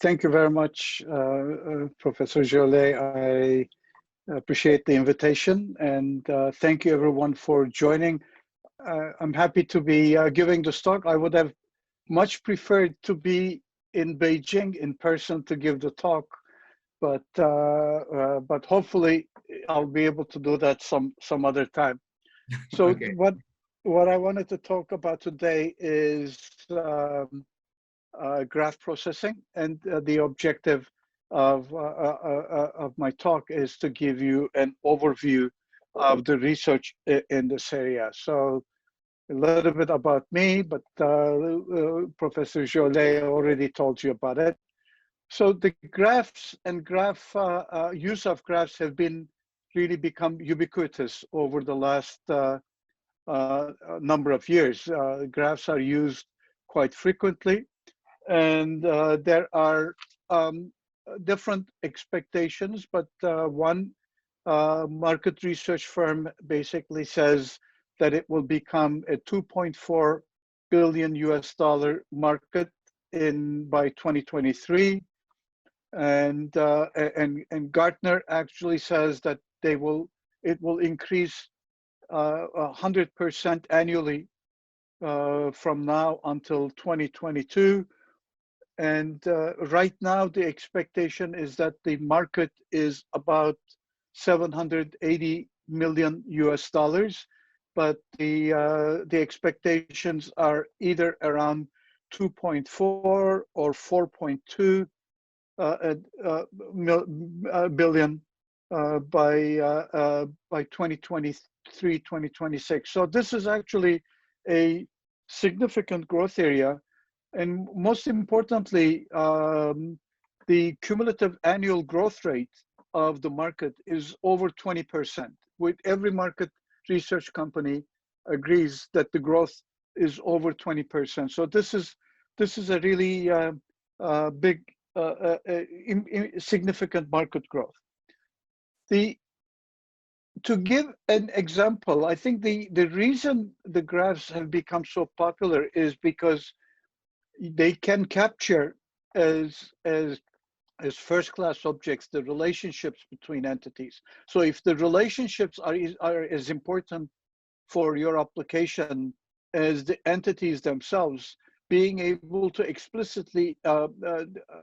Thank you very much, Professor Jolet. I appreciate the invitation, and thank you everyone for joining. I'm happy to be giving this talk. I would have much preferred to be in Beijing in person to give the talk, but hopefully I'll be able to do that some other time. So Okay. what I wanted to talk about today is graph processing, and the objective of my talk is to give you an overview of the research in this area. So a little bit about me, but Professor Jolet already told you about it. So the graphs and use of graphs have been really become ubiquitous over the last number of years. Graphs are used quite frequently, and there are different expectations, but one market research firm basically says that it will become a 2.4 billion US dollar market by 2023, and Gartner actually says that it will increase 100% annually from now until 2022. And right now, the expectation is that the market is about 780 million US dollars, but the expectations are either around 2.4 or 4.2 billion by 2023, 2026. So this is actually a significant growth area. And most importantly, the cumulative annual growth rate of the market is over 20%. With every market research company agrees that the growth is over 20%. So this is a really big, significant market growth. To give an example, I think the reason the graphs have become so popular is because they can capture as first-class objects the relationships between entities. So if the relationships are as important for your application as the entities themselves, being able to explicitly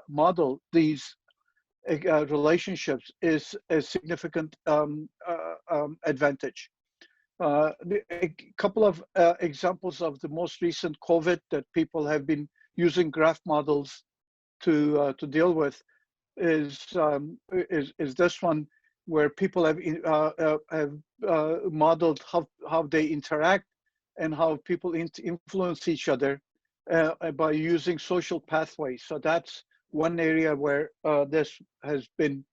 model these relationships is a significant advantage. A couple of examples of the most recent COVID that people have been using graph models to deal with is this one, where people have modeled how they interact and how people influence each other by using social pathways. So that's one area where this has been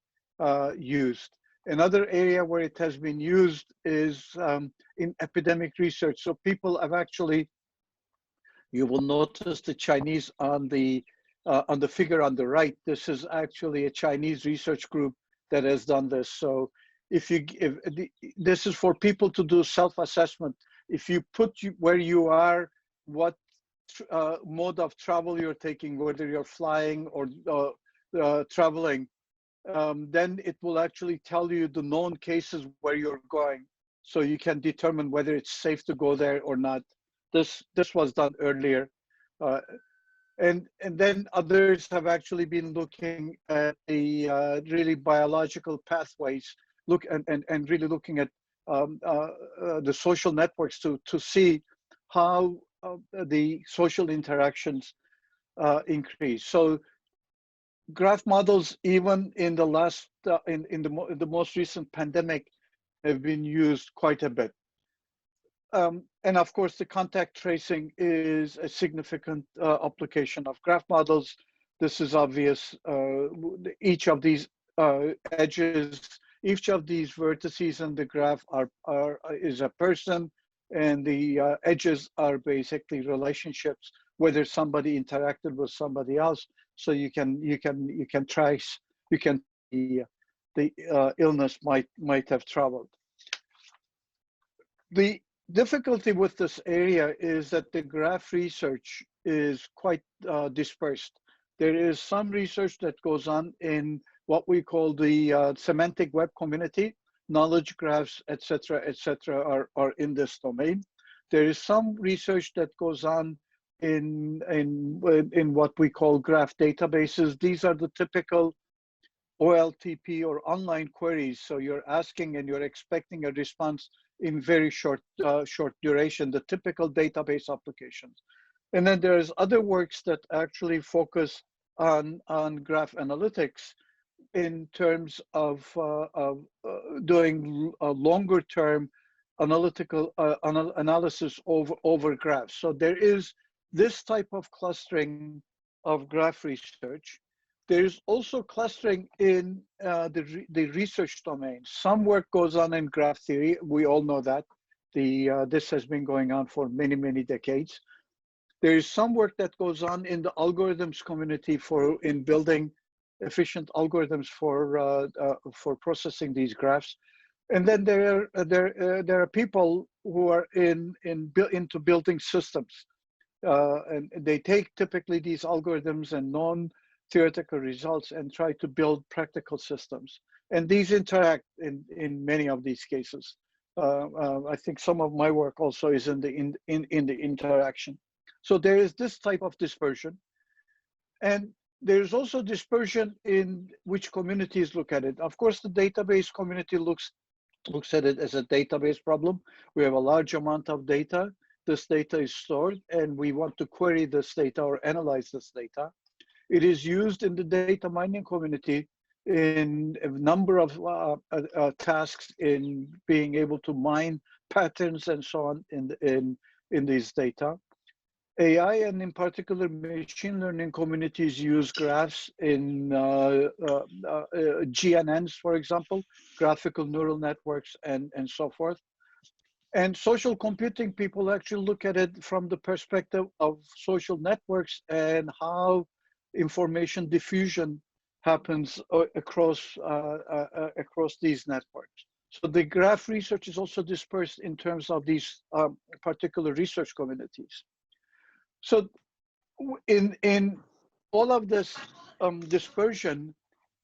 used. Another area where it has been used is in epidemic research. So people have actually, you will notice the Chinese on the figure on the right. This is actually a Chinese research group that has done this. So this is for people to do self-assessment. If you put where you are, what mode of travel you're taking, whether you're flying or traveling, then it will actually tell you the known cases where you're going, so you can determine whether it's safe to go there or not. This was done earlier, and then others have actually been looking at the really biological pathways, and really looking at the social networks to see how the social interactions increase. So graph models, even in the last in the most recent pandemic, have been used quite a bit. And of course, the contact tracing is a significant application of graph models. This is obvious. Each of these edges, each of these vertices in the graph is a person, and the edges are basically relationships, whether somebody interacted with somebody else. So you can trace, the illness might have traveled. The difficulty with this area is that the graph research is quite dispersed. There is some research that goes on in what we call the semantic web community. Knowledge graphs, et cetera, are in this domain. There is some research that goes on in what we call graph databases. These are the typical OLTP or online queries. So you're asking and you're expecting a response in very short duration, the typical database applications. And then there's other works that actually focus on graph analytics in terms of doing a longer term analytical analysis over graphs. So there is this type of clustering of graph research. There's also clustering in the research domain. Some work goes on in graph theory. We all know that. This has been going on for many, many decades. There is some work that goes on in the algorithms community in building efficient algorithms for processing these graphs. And then there are people who are into building systems. And they take typically these algorithms and non-theoretical results and try to build practical systems. And these interact in many of these cases. I think some of my work also is in the interaction. So there is this type of dispersion. And there's also dispersion in which communities look at it. Of course, the database community looks at it as a database problem. We have a large amount of data. This data is stored, and we want to query this data or analyze this data. It is used in the data mining community in a number of tasks in being able to mine patterns and so on in these data. AI and in particular machine learning communities use graphs in GNNs, for example, graphical neural networks and so forth. And social computing people actually look at it from the perspective of social networks and how information diffusion happens across these networks. So the graph research is also dispersed in terms of these particular research communities. So in all of this dispersion,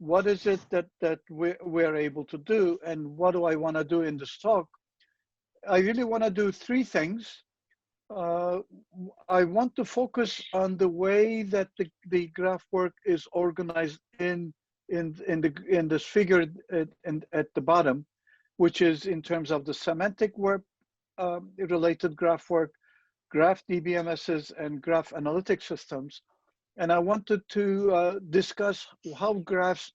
what is it that we're able to do, and what do I want to do in this talk? I really want to do three things. I want to focus on the way that the graph work is organized in this figure at the bottom, which is in terms of the semantic web related graph work, graph DBMSs, and graph analytic systems. And I wanted to discuss how graphs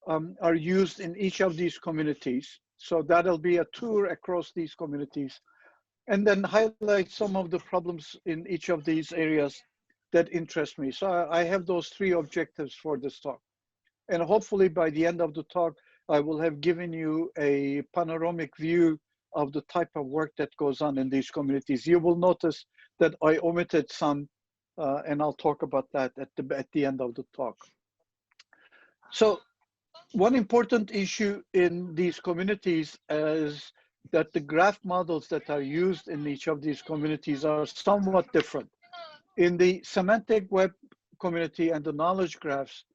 are used in each of these communities. So that'll be a tour across these communities, and then highlight some of the problems in each of these areas that interest me. So I have those three objectives for this talk. And hopefully by the end of the talk, I will have given you a panoramic view of the type of work that goes on in these communities. You will notice that I omitted some, and I'll talk about that at the end of the talk. So one important issue in these communities is that the graph models that are used in each of these communities are somewhat different. In the semantic web community and the knowledge graphs,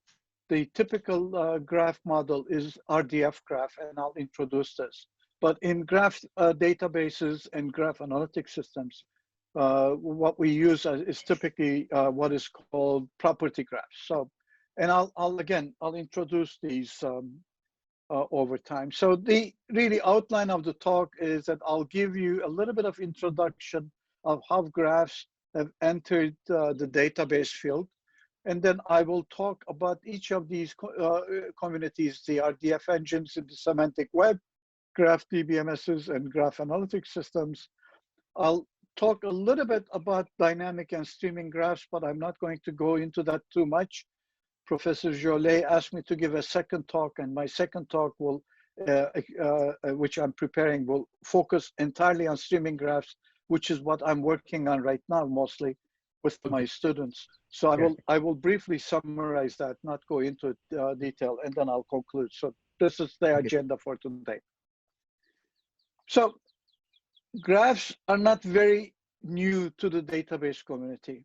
the typical graph model is RDF graph, and I'll introduce this. But in graph databases and graph analytic systems, what we use is typically what is called property graphs. So, and I'll introduce these over time. So the really outline of the talk is that I'll give you a little bit of introduction of how graphs have entered the database field. And then I will talk about each of these communities, the RDF engines in the semantic web, graph DBMSs, and graph analytic systems. I'll talk a little bit about dynamic and streaming graphs, but I'm not going to go into that too much. Professor Jolet asked me to give a second talk, and my second talk will, which I'm preparing, will focus entirely on streaming graphs, which is what I'm working on right now, mostly with my students. So I will briefly summarize that, not go into detail, and then I'll conclude. So this is the agenda for today. So graphs are not very new to the database community.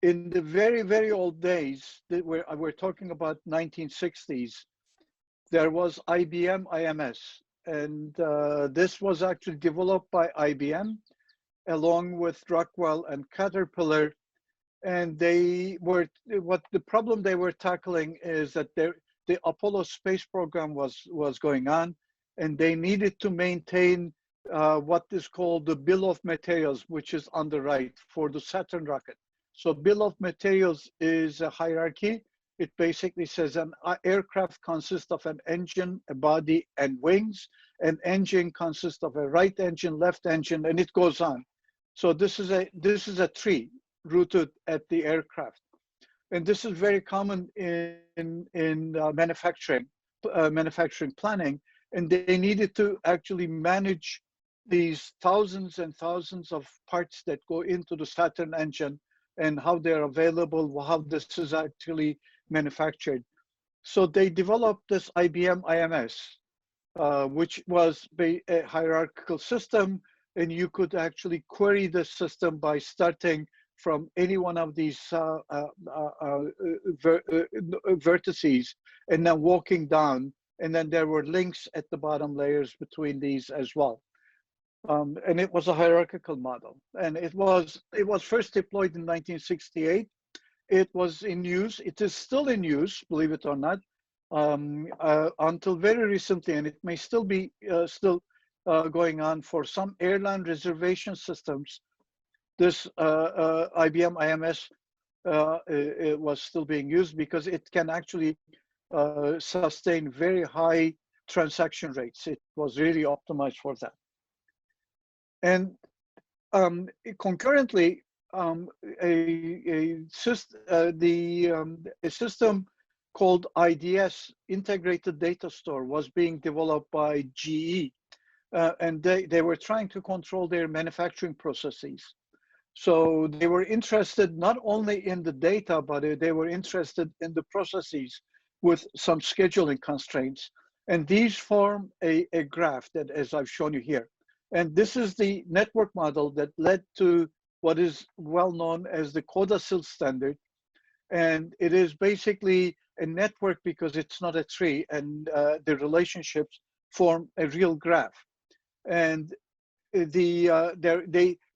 in the very, very old days, that we're talking about 1960s, there was IBM IMS. And this was actually developed by IBM along with Rockwell and Caterpillar. And they were, what the problem they were tackling is that the Apollo space program was going on, and they needed to maintain what is called the bill of materials, which is on the right for the Saturn rocket. So bill of materials is a hierarchy. It basically says an aircraft consists of an engine, a body, and wings. An engine consists of a right engine, left engine, and it goes on. So this is a tree rooted at the aircraft, and this is very common in manufacturing planning. And they needed to actually manage these thousands and thousands of parts that go into the Saturn engine and how they're available, how this is actually manufactured. So they developed this IBM IMS, which was a hierarchical system, and you could actually query the system by starting from any one of these vertices and then walking down, and then there were links at the bottom layers between these as well. And it was a hierarchical model, and it was first deployed in 1968. It was in use. It is still in use, believe it or not, until very recently, and it may still be going on for some airline reservation systems. This IBM IMS it was still being used because it can actually sustain very high transaction rates. It was really optimized for that. And concurrently, a system called IDS, Integrated Data Store, was being developed by GE, and they were trying to control their manufacturing processes. So they were interested not only in the data, but they were interested in the processes with some scheduling constraints. And these form a graph that, as I've shown you here. And this is the network model that led to what is well known as the CODASIL standard. And it is basically a network because it's not a tree, and the relationships form a real graph. And they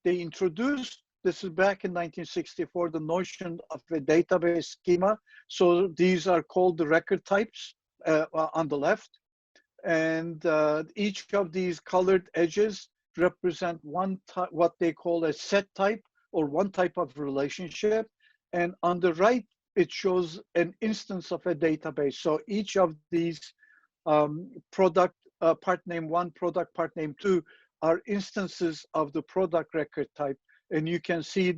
introduced, this is back in 1964, the notion of a database schema. So these are called the record types on the left. And each of these colored edges represent what they call a set type or one type of relationship. And on the right, it shows an instance of a database. So each of these product part name 1, product part name 2 are instances of the product record type. And you can see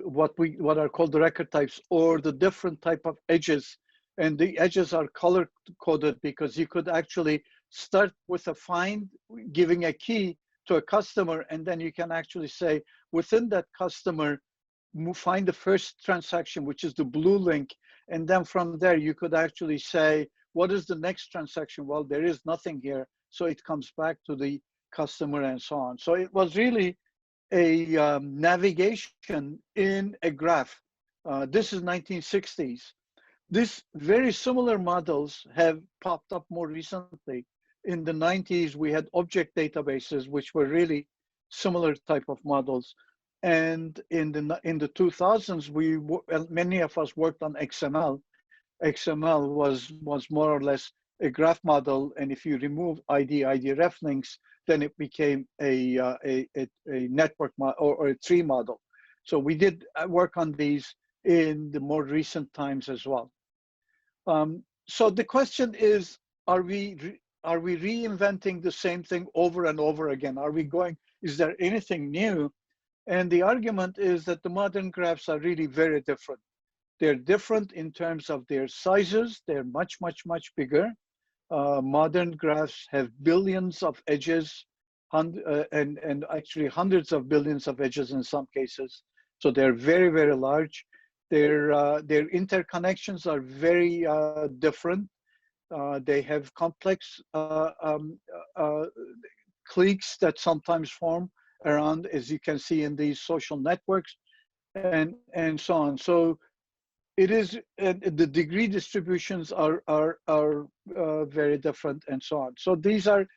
what are called the record types, or the different type of edges. And the edges are color coded because you could actually start with a find, giving a key to a customer, and then you can actually say within that customer, find the first transaction, which is the blue link. And then from there, you could actually say, what is the next transaction? Well, there is nothing here. So it comes back to the customer and so on. So it was really a navigation in a graph. This is 1960s. This very similar models have popped up more recently. In the 90s, we had object databases, which were really similar type of models. And in the 2000s, many of us worked on XML. XML was more or less a graph model, and if you remove ID/ref links, then it became a network or a tree model. So we did work on these in the more recent times as well. So the question is, are we reinventing the same thing over and over again? Is there anything new? And the argument is that the modern graphs are really very different. They're different in terms of their sizes. They're much, much, much bigger. Modern graphs have billions of edges, and actually hundreds of billions of edges in some cases. So they're very, very large. Their interconnections are very different. They have complex cliques that sometimes form around, as you can see in these social networks, and so on. So it is the degree distributions are very different, and so on. So these are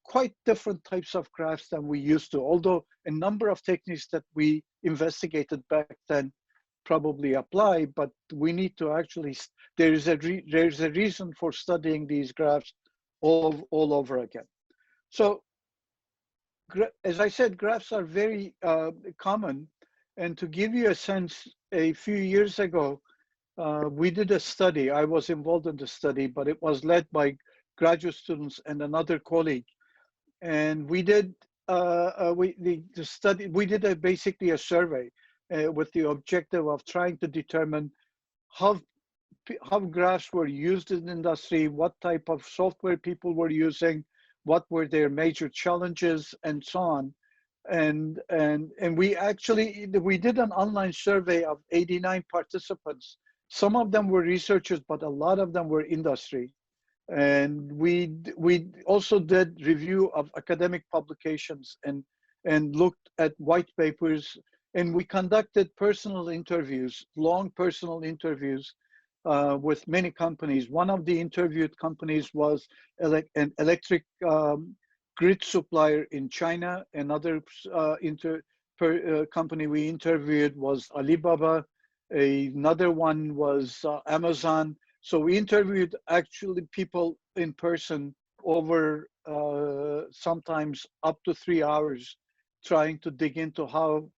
quite different types of graphs than we used to, although a number of techniques that we investigated back then probably apply, but we need to actually, there's a reason for studying these graphs all over again. So as I said, graphs are very common. And to give you a sense, a few years ago, we did a study. I was involved in the study, but it was led by graduate students and another colleague. And we did basically a survey with the objective of trying to determine how graphs were used in the industry, what type of software people were using, what were their major challenges, and so on. And we did an online survey of 89 participants. Some of them were researchers, but a lot of them were industry. And we also did review of academic publications and looked at white papers, and we conducted personal interviews, long personal interviews with many companies. One of the interviewed companies was an electric grid supplier in China. Another company we interviewed was Alibaba. Another one was Amazon. So we interviewed actually people in person over sometimes up to 3 hours, trying to dig into how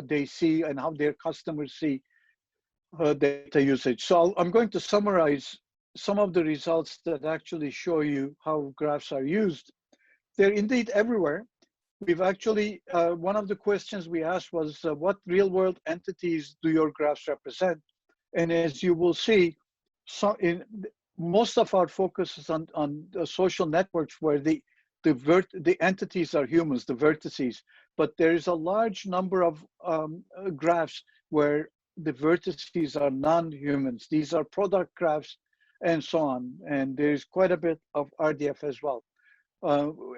they see and how their customers see data usage. So I'm going to summarize some of the results that actually show you how graphs are used. They're indeed everywhere. We've actually, one of the questions we asked was, what real world entities do your graphs represent? And as you will see, most of our focus is on the social networks where the entities are humans, the vertices, but there is a large number of graphs where the vertices are non-humans. These are product graphs and so on. And there's quite a bit of RDF as well.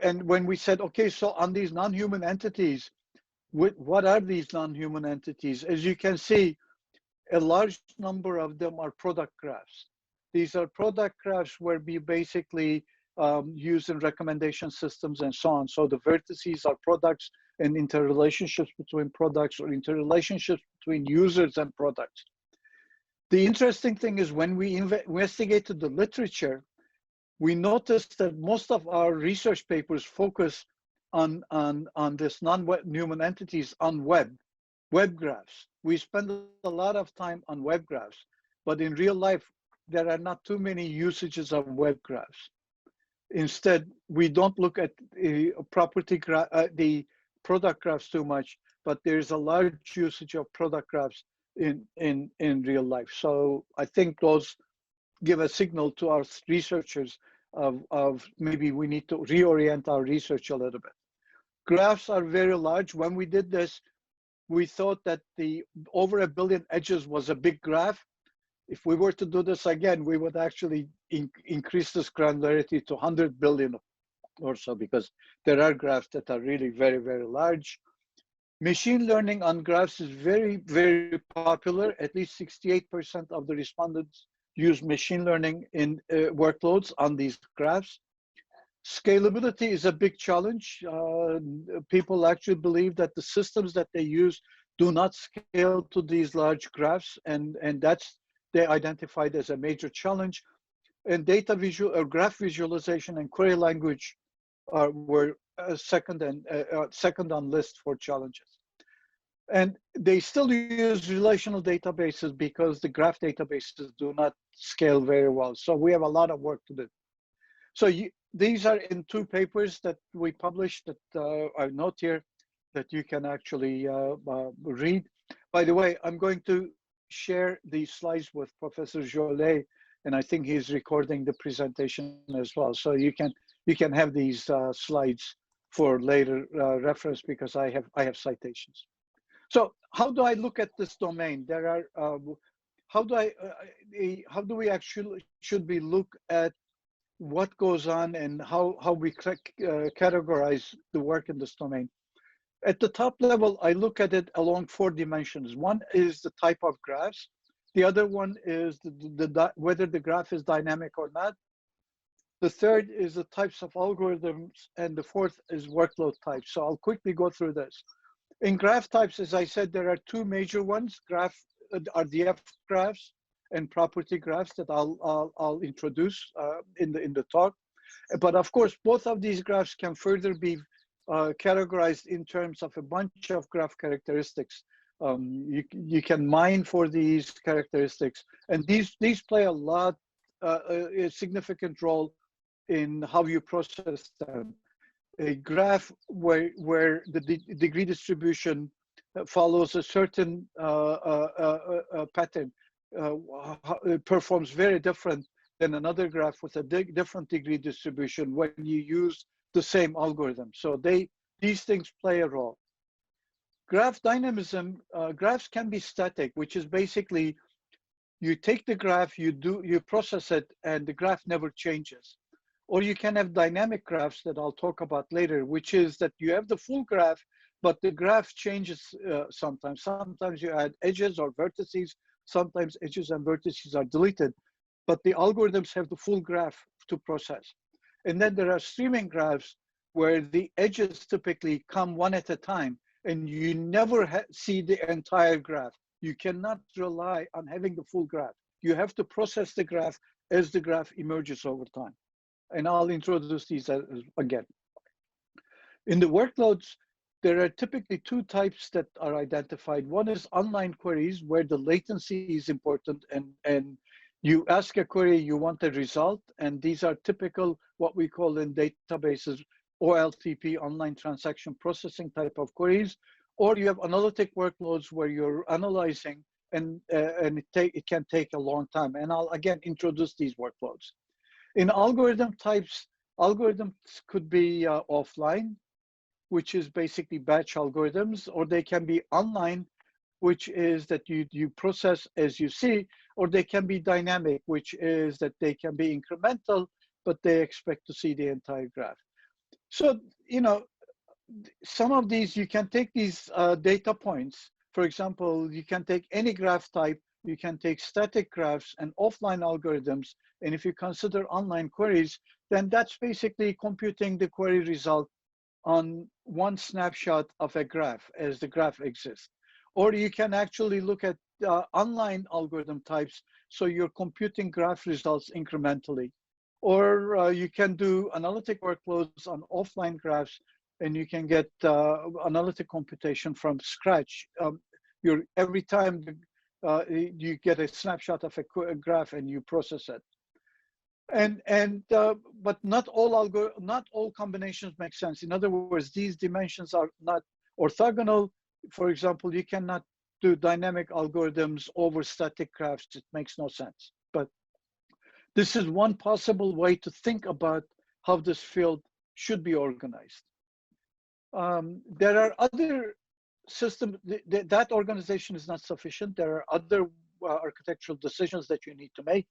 And when we said, okay, so on these non-human entities, what are these non-human entities? As you can see, a large number of them are product graphs. These are product graphs where we basically use in recommendation systems and so on. So the vertices are products and interrelationships between products, or interrelationships between users and products. The interesting thing is when we investigated the literature, we noticed that most of our research papers focus on this non-human entities on web graphs. We spend a lot of time on web graphs, but in real life, there are not too many usages of web graphs. Instead, we don't look at the product graphs too much, but there's a large usage of product graphs in real life. So I think those give a signal to our researchers of maybe we need to reorient our research a little bit. Graphs are very large. When we did this, we thought that the over 1 billion edges was a big graph. If we were to do this again, we would actually increase this granularity to 100 billion or so, because there are graphs that are really very, very large. Machine learning on graphs is very, very popular. At least 68% of the respondents use machine learning in workloads on these graphs. Scalability is a big challenge. People actually believe that the systems that they use do not scale to these large graphs, and that's they identified as a major challenge. And data graph visualization and query language were second on list for challenges. And they still use relational databases because the graph databases do not scale very well. So we have a lot of work to do. So these are in 2 papers that we published that I note here that you can actually read. By the way, I'm going to share these slides with Professor Jolet, and I think he's recording the presentation as well. So you can have these slides for later reference, because I have citations. So how do I look at this domain? There are how do we actually should we look at what goes on and how we categorize the work in this domain. At the top level, I look at it along 4 dimensions. One is the type of graphs. The other one is whether the graph is dynamic or not. The third is the types of algorithms, and the fourth is workload types. So I'll quickly go through this. In graph types, as I said, there are 2 major ones: RDF graphs and property graphs that I'll introduce in the talk. But of course, both of these graphs can further be categorized in terms of a bunch of graph characteristics. You can mine for these characteristics, and these play a significant role in how you process them. A graph where the degree distribution follows a certain pattern performs very different than another graph with a different degree distribution when you use the same algorithm. So these things play a role. Graph dynamism, graphs can be static, which is basically you take the graph, you process it, and the graph never changes. Or you can have dynamic graphs that I'll talk about later, which is that you have the full graph, but the graph changes sometimes. Sometimes you add edges or vertices, sometimes edges and vertices are deleted, but the algorithms have the full graph to process. And then there are streaming graphs where the edges typically come one at a time, and you never see the entire graph. You cannot rely on having the full graph. You have to process the graph as the graph emerges over time. And I'll introduce these again. In the workloads, there are typically 2 types that are identified. One is online queries, where the latency is important, and you ask a query, you want a result, and these are typical, what we call in databases, OLTP, online transaction processing type of queries. Or you have analytic workloads where you're analyzing, and it can take a long time. And I'll again introduce these workloads. In algorithm types, algorithms could be offline, which is basically batch algorithms, or they can be online, which is that you process as you see, or they can be dynamic, which is that they can be incremental, but they expect to see the entire graph. So, some of these, you can take these data points. For example, you can take any graph type, you can take static graphs and offline algorithms. And if you consider online queries, then that's basically computing the query result on one snapshot of a graph as the graph exists. Or you can actually look at online algorithm types, so you're computing graph results incrementally. Or you can do analytic workloads on offline graphs, and you can get analytic computation from scratch. Every time you get a snapshot of a graph and you process it. But not all combinations make sense. In other words, these dimensions are not orthogonal. For example, you cannot do dynamic algorithms over static graphs. It makes no sense. But this is one possible way to think about how this field should be organized. There are other systems, that organization is not sufficient. There are other architectural decisions that you need to make.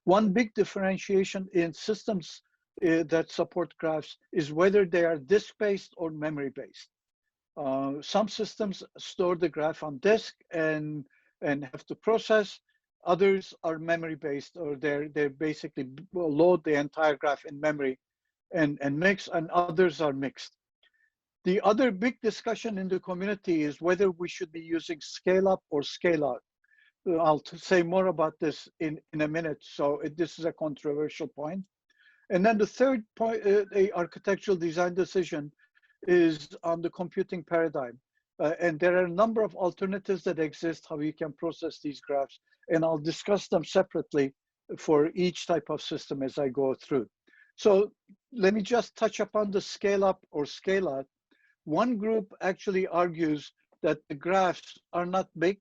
One big differentiation in systems that support graphs is whether they are disk-based or memory-based. Some systems store the graph on disk and have to process. Others are memory-based, or they basically load the entire graph in memory and mix, and others are mixed. The other big discussion in the community is whether we should be using scale-up or scale-out. I'll say more about this in a minute. So this is a controversial point. And then the third point, a architectural design decision, is on the computing paradigm. And there are a number of alternatives that exist, how you can process these graphs. And I'll discuss them separately for each type of system as I go through. So let me just touch upon the scale-up or scale-out. One group actually argues that the graphs are not big.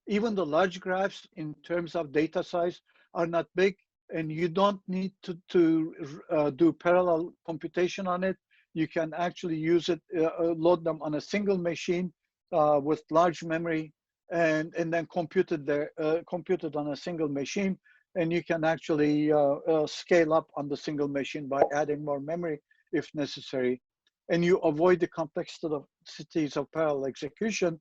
Even the large graphs in terms of data size are not big, and you don't need to do parallel computation on it. You can actually use it, load them on a single machine with large memory, and then compute it on a single machine. and you can actually scale up on the single machine by adding more memory if necessary, and you avoid the complexities of parallel execution.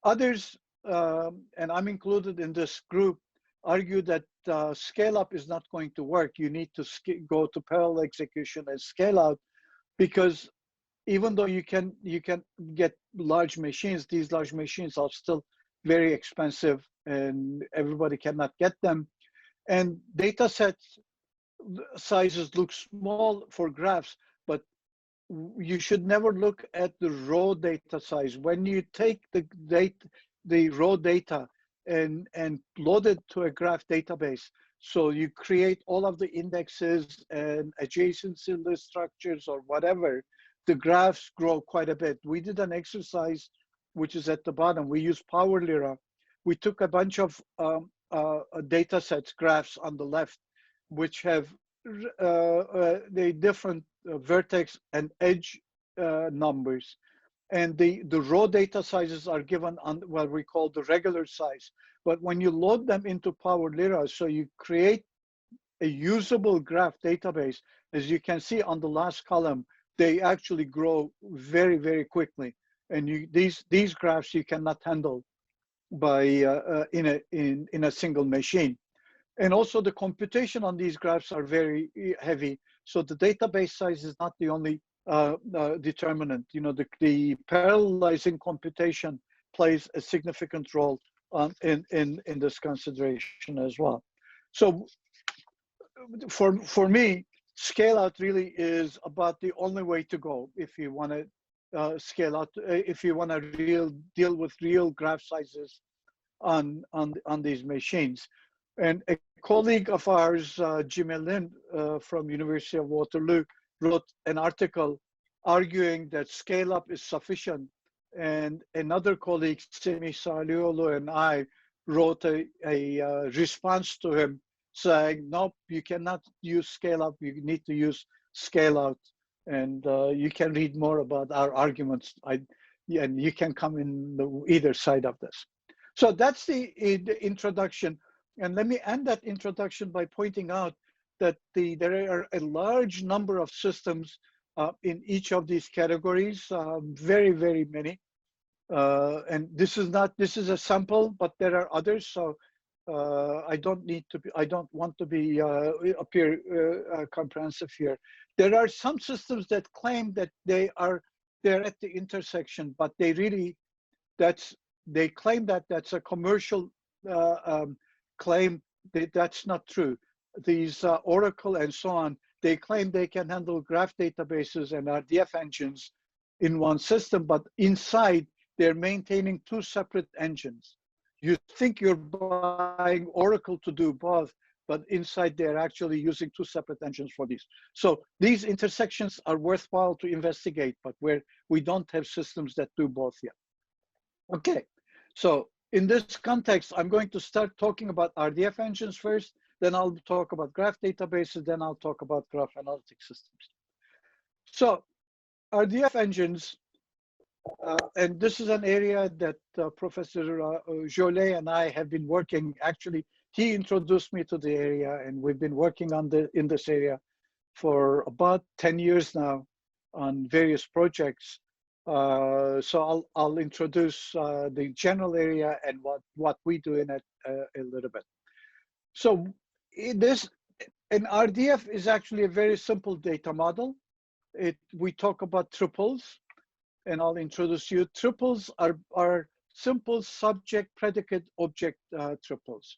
Others, and I'm included in this group, argue that scale up is not going to work. You need to go to parallel execution and scale out, because even though you can get large machines, these large machines are still very expensive and everybody cannot get them. And data sets sizes look small for graphs, but you should never look at the raw data size. When you take the raw data and load it to a graph database, so you create all of the indexes and adjacency list structures or whatever, the graphs grow quite a bit. We did an exercise, which is at the bottom. We used PowerLira. We took a bunch of data sets, graphs on the left, which have the different vertex and edge numbers. And the raw data sizes are given on what we call the regular size. But when you load them into PowerLira, so you create a usable graph database, as you can see on the last column, they actually grow very, very quickly. And these graphs you cannot handle by in a single machine. And also the computation on these graphs are very heavy. So the database size is not the only determinant. You know, the parallelizing computation plays a significant role in this consideration as well. So for me, scale out really is about the only way to go if you want to scale out, if you want to deal with real graph sizes on these machines. And a colleague of ours, Jimmy Lin from University of Waterloo, wrote an article arguing that scale up is sufficient. And another colleague, Simi Saliolo, and I wrote a response to him saying, nope, you cannot use scale up, you need to use scale out. And you can read more about our arguments, and you can come in either side of this. So that's the introduction. And let me end that introduction by pointing out that there are a large number of systems in each of these categories, very, very many. And this is a sample, but there are others. So I don't want to be appear comprehensive here. There are some systems that claim that they're at the intersection, but they claim that that's a commercial claim. That's not true. These Oracle and so on, they claim they can handle graph databases and RDF engines in one system, but inside they're maintaining two separate engines. You think you're buying Oracle to do both, but inside they're actually using two separate engines for these. So these intersections are worthwhile to investigate, but where we don't have systems that do both yet. Okay, so in this context, I'm going to start talking about RDF engines first, then I'll talk about graph databases, then I'll talk about graph analytic systems. So RDF engines, and this is an area that Professor Jolet and I have been working. Actually, he introduced me to the area, and we've been working in this area for about 10 years now on various projects. So I'll introduce the general area and what we do in it a little bit. So an RDF is actually a very simple data model. We talk about triples, and I'll introduce you. Triples are simple subject, predicate, object triples.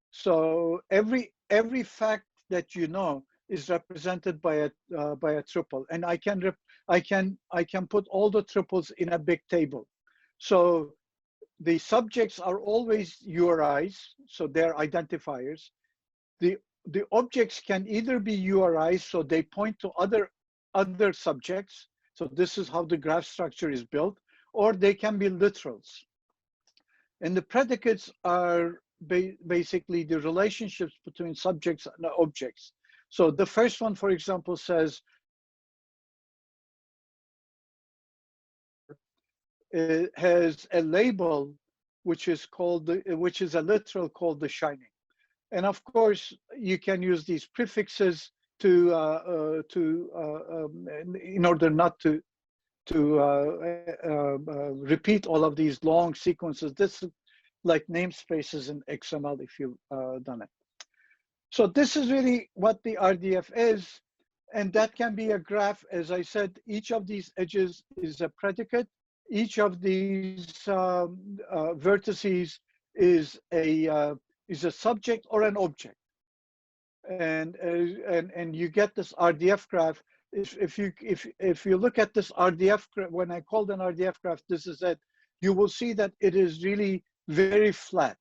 So every fact that you know is represented by a triple, and I can put all the triples in a big table. So the subjects are always URIs, so they're identifiers. The objects can either be URIs, so they point to other subjects. So this is how the graph structure is built, or they can be literals. And the predicates are basically the relationships between subjects and objects. So the first one, for example, says it has a label which is a literal called the shining. And of course, you can use these prefixes to in order not to repeat all of these long sequences. This is like namespaces in XML if you've done it. So this is really what the RDF is, and that can be a graph. As I said, each of these edges is a predicate. Each of these vertices is a subject or an object, and you get this RDF graph. If you look at this RDF graph, when I called an RDF graph, this is it. You will see that it is really very flat.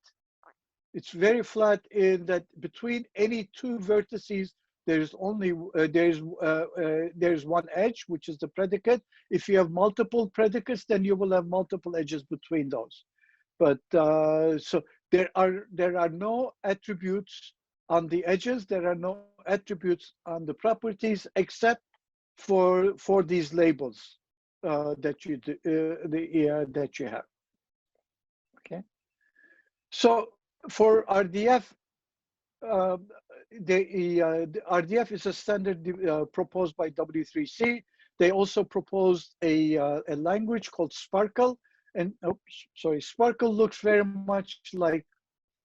It's very flat in that between any two vertices, there's only there's one edge, which is the predicate. If you have multiple predicates, then you will have multiple edges between those. But so there are no attributes on the edges. There are no attributes on the properties except for these labels that you that you have. Okay. So for RDF, the RDF is a standard proposed by W3C. They also proposed a language called SPARQL, and SPARQL looks very much like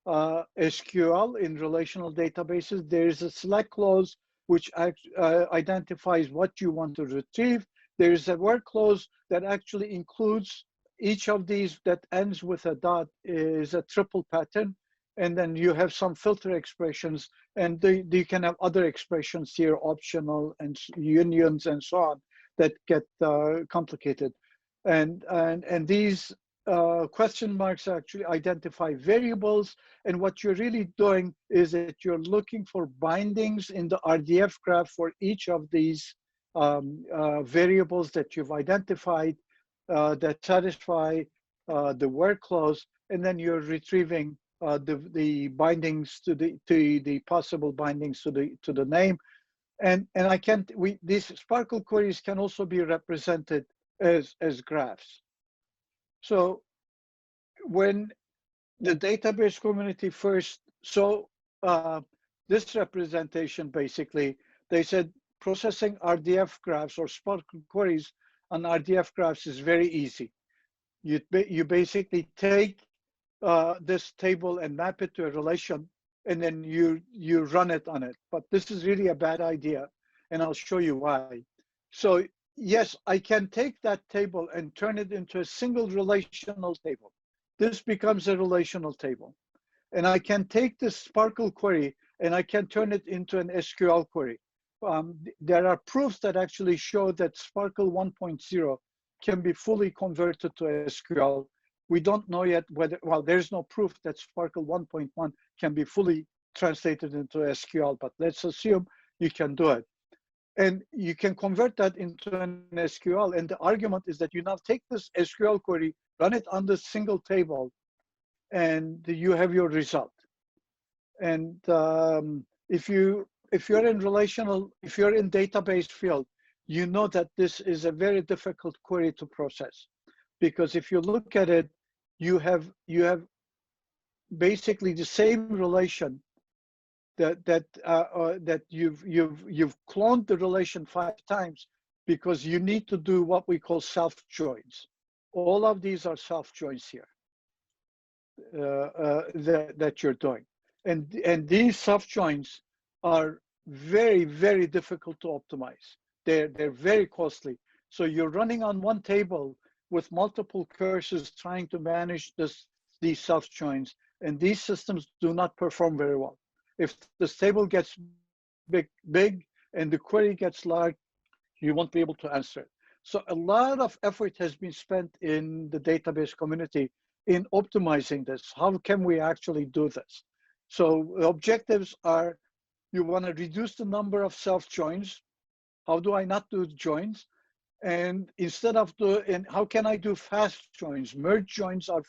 SQL in relational databases. There is a select clause which identifies what you want to retrieve. There is a where clause that actually includes each of these that ends with a dot is a triple pattern. And then you have some filter expressions, and you can have other expressions here, optional and unions and so on, that get complicated. And these question marks actually identify variables. And what you're really doing is that you're looking for bindings in the RDF graph for each of these variables that you've identified that satisfy the where clause, and then you're retrieving the bindings to the possible bindings to the name, and these SPARQL queries can also be represented as graphs. So when the database community first saw this representation, basically they said processing RDF graphs or SPARQL queries on RDF graphs is very easy. You basically take this table and map it to a relation, and then you run it on it. But this is really a bad idea, and I'll show you why. So yes, I can take that table and turn it into a single relational table. This becomes a relational table. And I can take this SPARQL query and I can turn it into an SQL query. There are proofs that actually show that SPARQL 1.0 can be fully converted to SQL. We don't know yet whether, well, there's no proof that SPARQL 1.1 can be fully translated into SQL, but let's assume you can do it. And you can convert that into an SQL. And the argument is that you now take this SQL query, run it on the single table, and you have your result. And if you're in database field, you know that this is a very difficult query to process, because if you look at it, you have basically the same relation that you've cloned the relation 5 times, because you need to do what we call self joins. All of these are self joins here that you're doing, and these self joins are very, very difficult to optimize. They're very costly. So you're running on one table with multiple cursors trying to manage these self joins, and these systems do not perform very well. If this table gets big and the query gets large, you won't be able to answer it. So a lot of effort has been spent in the database community in optimizing this. How can we actually do this? So the objectives are, you want to reduce the number of self joins. How do I not do joins? And instead of and how can I do fast joins? Merge joins are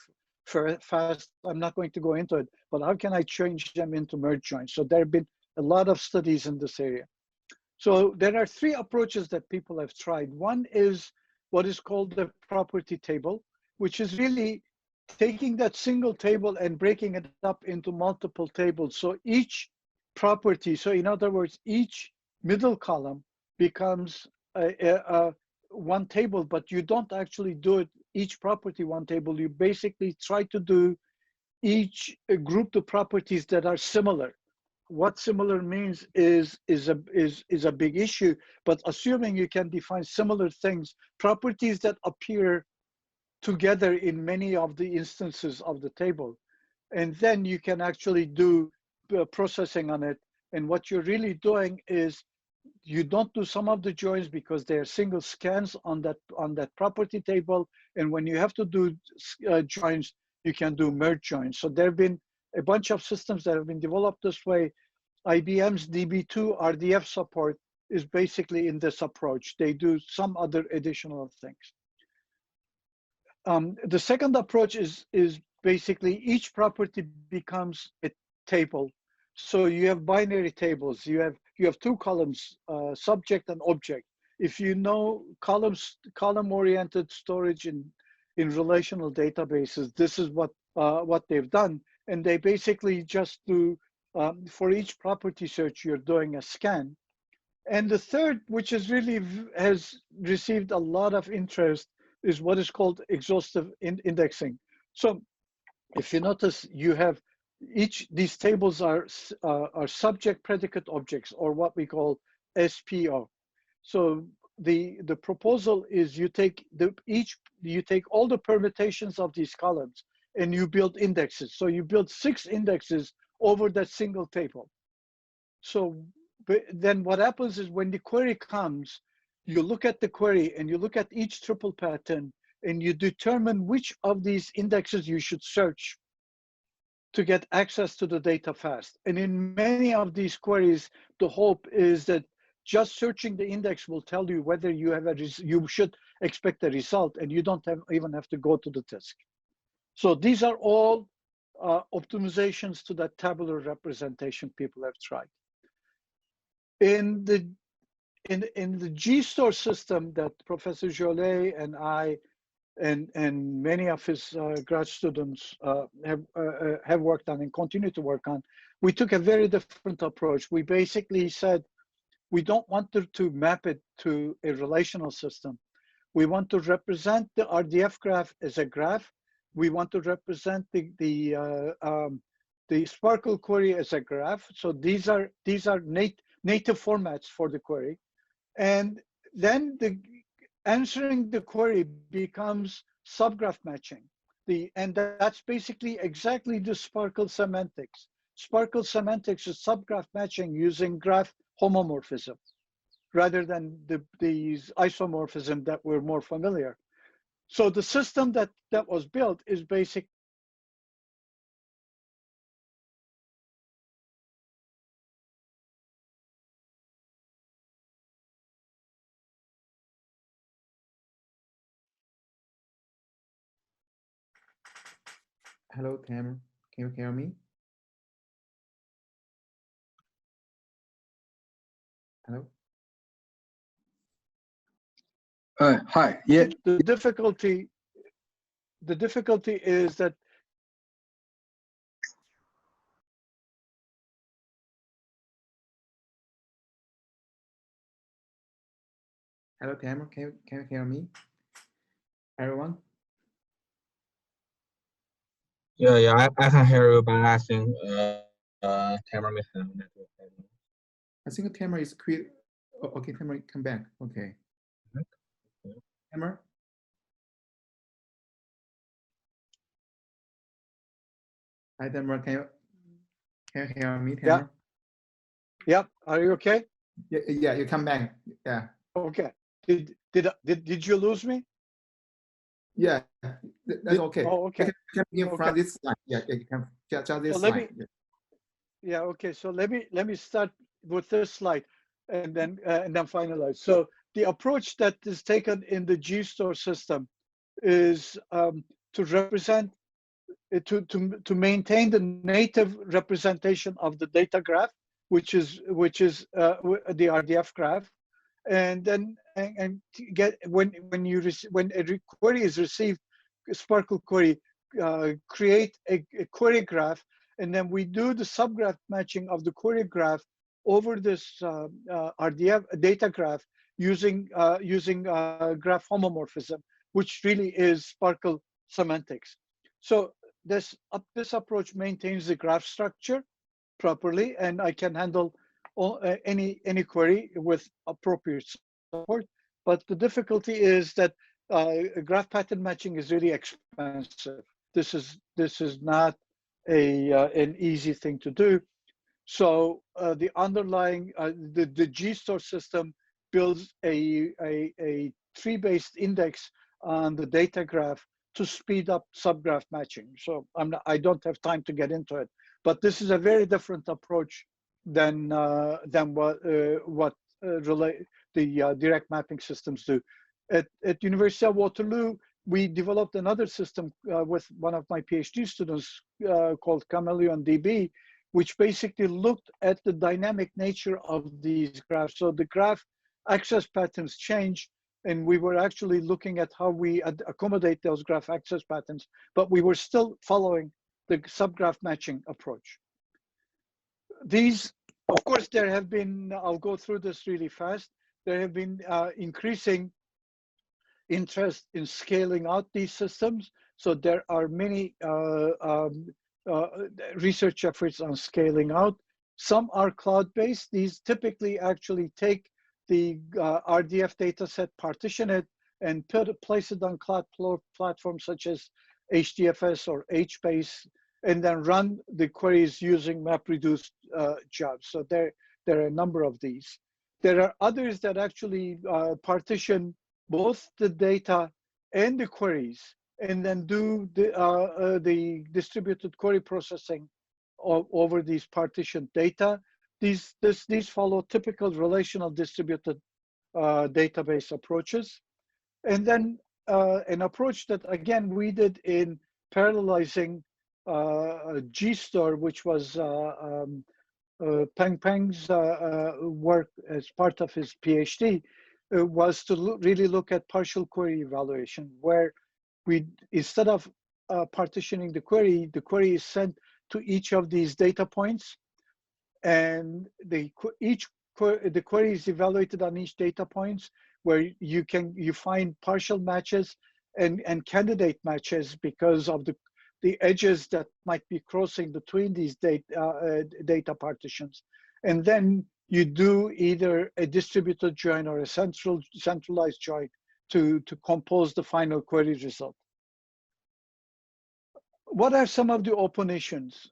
fast. I'm not going to go into it, but how can I change them into merge joins? So there have been a lot of studies in this area. So there are 3 approaches that people have tried. One is what is called the property table, which is really taking that single table and breaking it up into multiple tables. So each property, so in other words, each middle column becomes one table, but you don't actually do it each property one table. You basically try to do each group the properties that are similar. What similar means is a big issue, but assuming you can define similar things, properties that appear together in many of the instances of the table, and then you can actually do processing on it. And what you're really doing is you don't do some of the joins because they're single scans on that property table, and when you have to do joins, you can do merge joins. So there have been a bunch of systems that have been developed this way. IBM's DB2 RDF support is basically in this approach. They do some other additional things. The second approach is basically each property becomes a table. So you have binary tables. You have two columns, subject and object. If you know column-oriented storage in relational databases, this is what they've done. And they basically just do, for each property search, you're doing a scan. And the third, which is really has received a lot of interest, is what is called exhaustive indexing. So if you notice, you have these tables are subject predicate objects, or what we call SPO. So the proposal is you take all the permutations of these columns and you build indexes. So you build 6 indexes over that single table. So then what happens is when the query comes, you look at the query and you look at each triple pattern and you determine which of these indexes you should search to get access to the data fast. And in many of these queries, the hope is that just searching the index will tell you whether you have you should expect a result, and you don't even have to go to the disk. So these are all optimizations to that tabular representation people have tried. In the GStore system that Professor Jolet and I and many of his grad students have worked on and continue to work on, we took a very different approach. We basically said, we don't want to map it to a relational system. We want to represent the RDF graph as a graph. We want to represent the SPARQL query as a graph. So these are native formats for the query. And then answering the query becomes subgraph matching. And that's basically exactly the SPARQL semantics. SPARQL semantics is subgraph matching using graph homomorphism rather than these isomorphism that we're more familiar. So the system that was built is basic. Hello, Cameron. Can you hear me? Hello? Hi. Yeah. The difficulty is that Hello, Cameron. Can you hear me? Everyone? Yeah, I can hear you, but I think camera may have network problem. I think the camera is quit. Oh, okay, camera, come back. Okay. Okay. Camera? Hi, Tamara. Can you hear me, Tamara? Yeah. Are you okay? Yeah, you come back. Yeah. Okay. Did you lose me? Yeah, that's okay. Oh, okay. You can begin from this slide. Yeah, you can just this slide. Yeah. Okay. So let me start with this slide, and then finalize. So the approach that is taken in the GStore system is to represent to maintain the native representation of the data graph, which is the RDF graph, and then get when a query is received, SPARQL query create a query graph, and then we do the subgraph matching of the query graph over this RDF data graph using graph homomorphism, which really is SPARQL semantics. So this approach maintains the graph structure properly, and I can handle any query with appropriate support. But the difficulty is that graph pattern matching is really expensive. This is not an easy thing to do. So the underlying the GStore system builds a tree-based index on the data graph to speed up subgraph matching. So I don't have time to get into it, but this is a very different approach than what the direct mapping systems do. At University of Waterloo, we developed another system with one of my PhD students called Chameleon DB, which basically looked at the dynamic nature of these graphs. So the graph access patterns change, and we were actually looking at how we accommodate those graph access patterns, but we were still following the subgraph matching approach. These, of course, there have been, I'll go through this really fast, there have been increasing interest in scaling out these systems. So there are many research efforts on scaling out. Some are cloud-based. These typically actually take the RDF dataset, partition it, and place it on cloud platforms such as HDFS or HBase, and then run the queries using MapReduce jobs. So there are a number of these. There are others that actually partition both the data and the queries, and then do the distributed query processing over these partitioned data. These follow typical relational distributed database approaches. And then an approach that, again, we did in parallelizing GStore, which was Peng Peng's work as part of his PhD, was to really look at partial query evaluation, where we, instead of partitioning the query is sent to each of these data points, and the query is evaluated on each data points, where you find partial matches and candidate matches because of the edges that might be crossing between these data partitions. And then you do either a distributed join or a centralized join to compose the final query result. What are some of the open issues?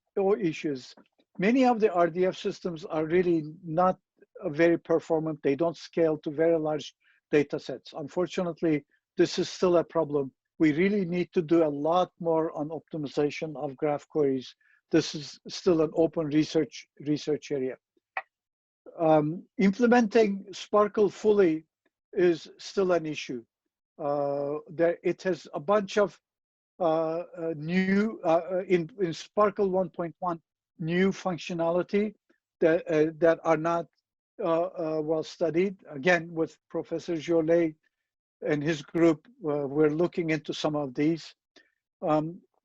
Many of the RDF systems are really not very performant. They don't scale to very large data sets. Unfortunately, this is still a problem. We really need to do a lot more on optimization of graph queries. This is still an open research area. Implementing SPARQL fully is still an issue. It has a bunch of new, in SPARQL 1.1, new functionality that are not well studied. Again, with Professor Jolet and his group, we're looking into some of these.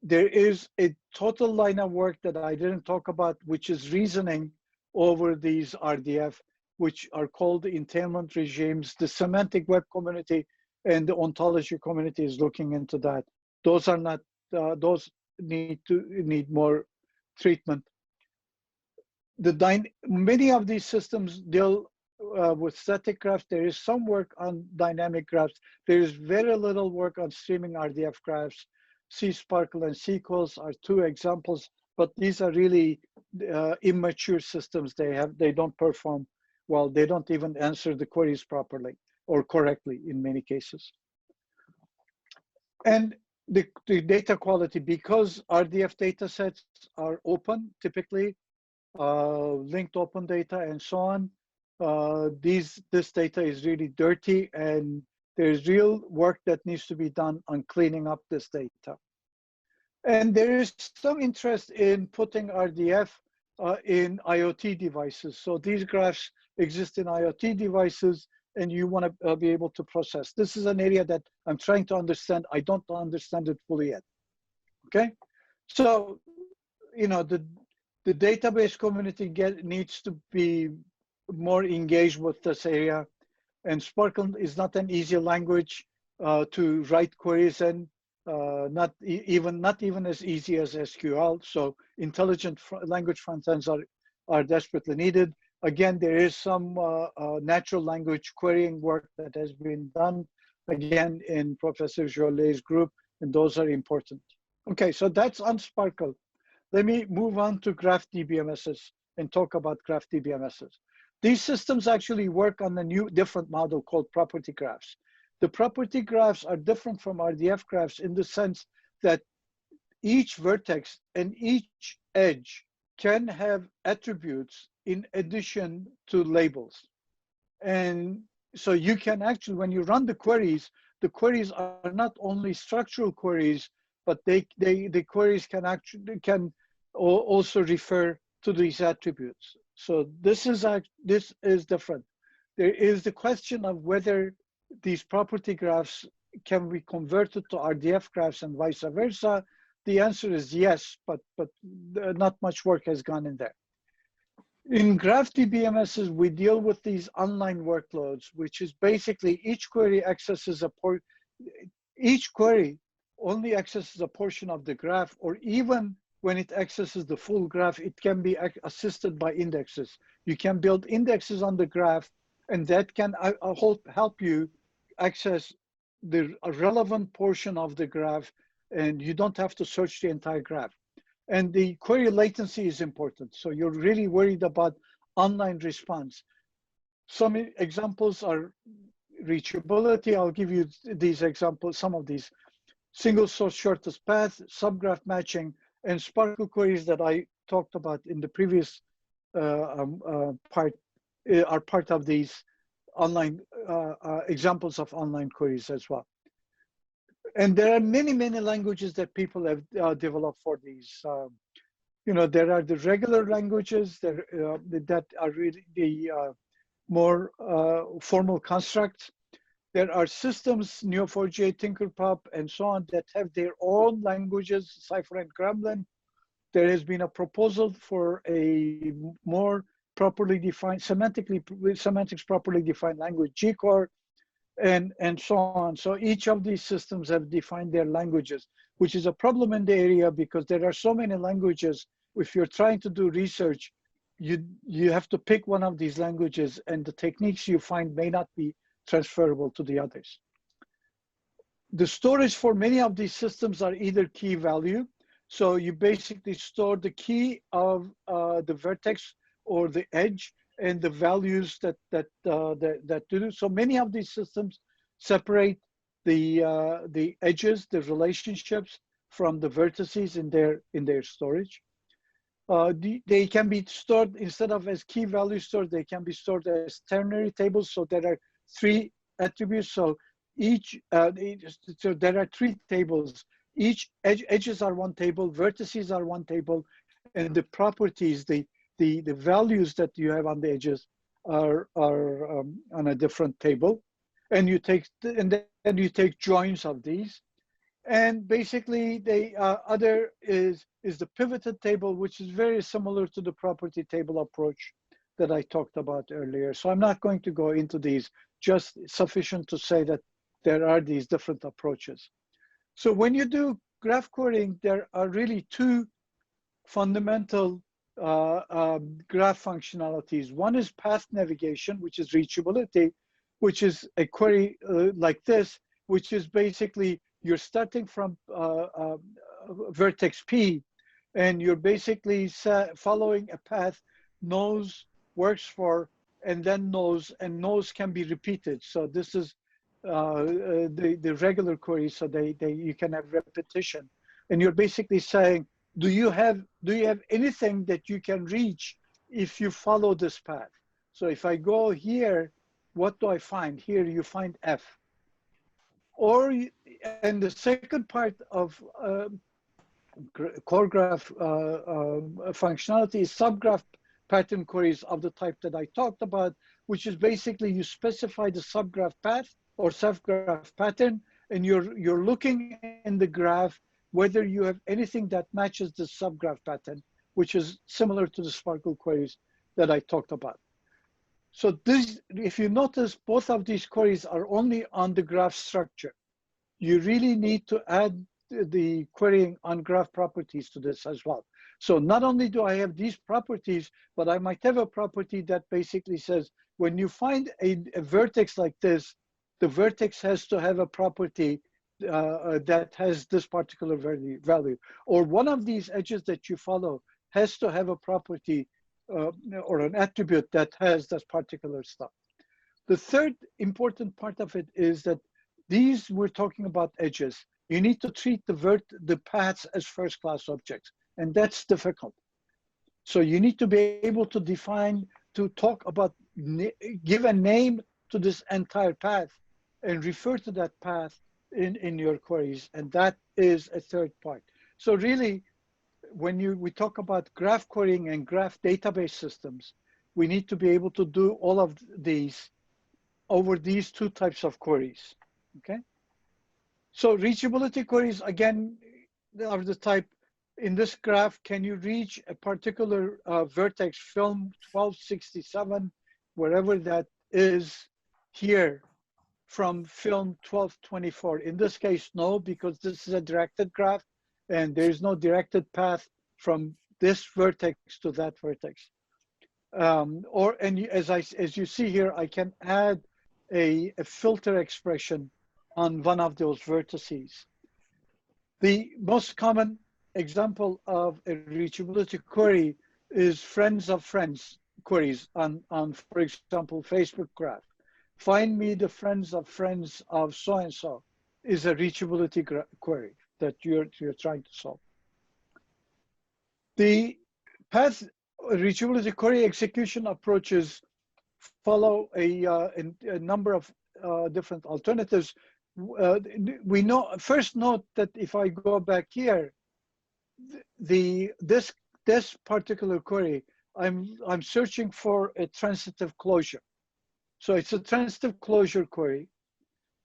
There is a total line of work that I didn't talk about, which is reasoning over these RDF, which are called the entailment regimes. The semantic web community and the ontology community is looking into that. Those are not, those need more treatment. Many of these systems deal with static graphs. There is some work on dynamic graphs. There is very little work on streaming RDF graphs. SPARQL and SQLs are two examples, but these are really immature systems. They don't perform well. They don't even answer the queries properly or correctly in many cases. And the data quality, because RDF data sets are open, typically linked open data and so on, this data is really dirty, and there's real work that needs to be done on cleaning up this data. And there is some interest in putting RDF in IoT devices. So these graphs exist in IoT devices, and you want to be able to process. This is an area that I'm trying to understand. I don't understand it fully yet. Okay, so the database community needs to be more engaged with this area, and SPARQL is not an easy language to write queries in, not even as easy as SQL. So intelligent language front ends are desperately needed. Again, there is some natural language querying work that has been done, again, in Professor Joly's group, and those are important. Okay, so that's on SPARQL. Let me move on to graph DBMSs and talk about graph DBMSs. These systems actually work on a different model called property graphs. The property graphs are different from RDF graphs in the sense that each vertex and each edge can have attributes in addition to labels. And so you can actually, when you run the queries are not only structural queries, but the queries can also refer to these attributes. So this is different. There is the question of whether these property graphs can be converted to RDF graphs and vice versa. The answer is yes, but not much work has gone in there. In graph DBMSs, we deal with these online workloads, which is basically each query only accesses a portion of the graph, or even when it accesses the full graph, it can be assisted by indexes. You can build indexes on the graph, and that can help you access the relevant portion of the graph, and you don't have to search the entire graph. And the query latency is important. So you're really worried about online response. Some examples are reachability. I'll give you these examples, some of these. Single source shortest path, subgraph matching, and SPARQL queries that I talked about in the previous part are part of these online examples of online queries as well. And there are many languages that people have developed for these. There are the regular languages that are really the more formal constructs. There are systems, Neo4j, Tinkerpop, and so on, that have their own languages, Cypher and Gremlin. There has been a proposal for a more properly defined, semantics properly defined language, GCore, and so on. So each of these systems have defined their languages, which is a problem in the area because there are so many languages. If you're trying to do research, you have to pick one of these languages, and the techniques you find may not be transferable to the others. The storage for many of these systems are either key value. So you basically store the key of the vertex or the edge and the values that do. So many of these systems separate the edges, the relationships from the vertices in their storage. They can be stored, instead of as key value stored, they can be stored as ternary tables. So there are 3 attributes. So so there are 3 tables. Each edges are one table, vertices are one table, and the properties, the values that you have on the edges are on a different table. And then you take joins of these. And basically, the other is the pivoted table, which is very similar to the property table approach that I talked about earlier. So I'm not going to go into these, just sufficient to say that there are these different approaches. So when you do graph querying, there are really 2 fundamental graph functionalities. One is path navigation, which is reachability, which is a query like this, which is basically you're starting from vertex P, and you're basically following a path nose works for, and then nose, and nose can be repeated. So this is the regular query, so you can have repetition, and you're basically saying, do you have anything that you can reach if you follow this path? So if I go here, what do I find? Here you find F. And the second part of core graph functionality is subgraph pattern queries of the type that I talked about, which is basically you specify the subgraph path or subgraph pattern, and you're looking in the graph whether you have anything that matches the subgraph pattern, which is similar to the SPARQL queries that I talked about. So this, if you notice, both of these queries are only on the graph structure. You really need to add the querying on graph properties to this as well. So not only do I have these properties, but I might have a property that basically says, when you find a vertex like this, the vertex has to have a property that has this particular value. Or one of these edges that you follow has to have a property or an attribute that has this particular stuff. The third important part of it is that these, we're talking about edges. You need to treat the paths as first-class objects, and that's difficult. So you need to be able to define, to talk about, give a name to this entire path and refer to that path in your queries, and that is a third part. So really, when we talk about graph querying and graph database systems, we need to be able to do all of these over these two types of queries, okay? So reachability queries, again, are the type, in this graph, can you reach a particular vertex, film 1267, wherever that is here, from film 1224? In this case, no, because this is a directed graph, and there is no directed path from this vertex to that vertex. As you see here, I can add a filter expression on one of those vertices. The most common example of a reachability query is friends of friends queries on, for example, Facebook graph. Find me the friends of so-and-so is a reachability query that you're trying to solve. The path reachability query execution approaches follow a number of different alternatives. We know, first note that if I go back here, this particular query, I'm searching for a transitive closure. So it's a transitive closure query.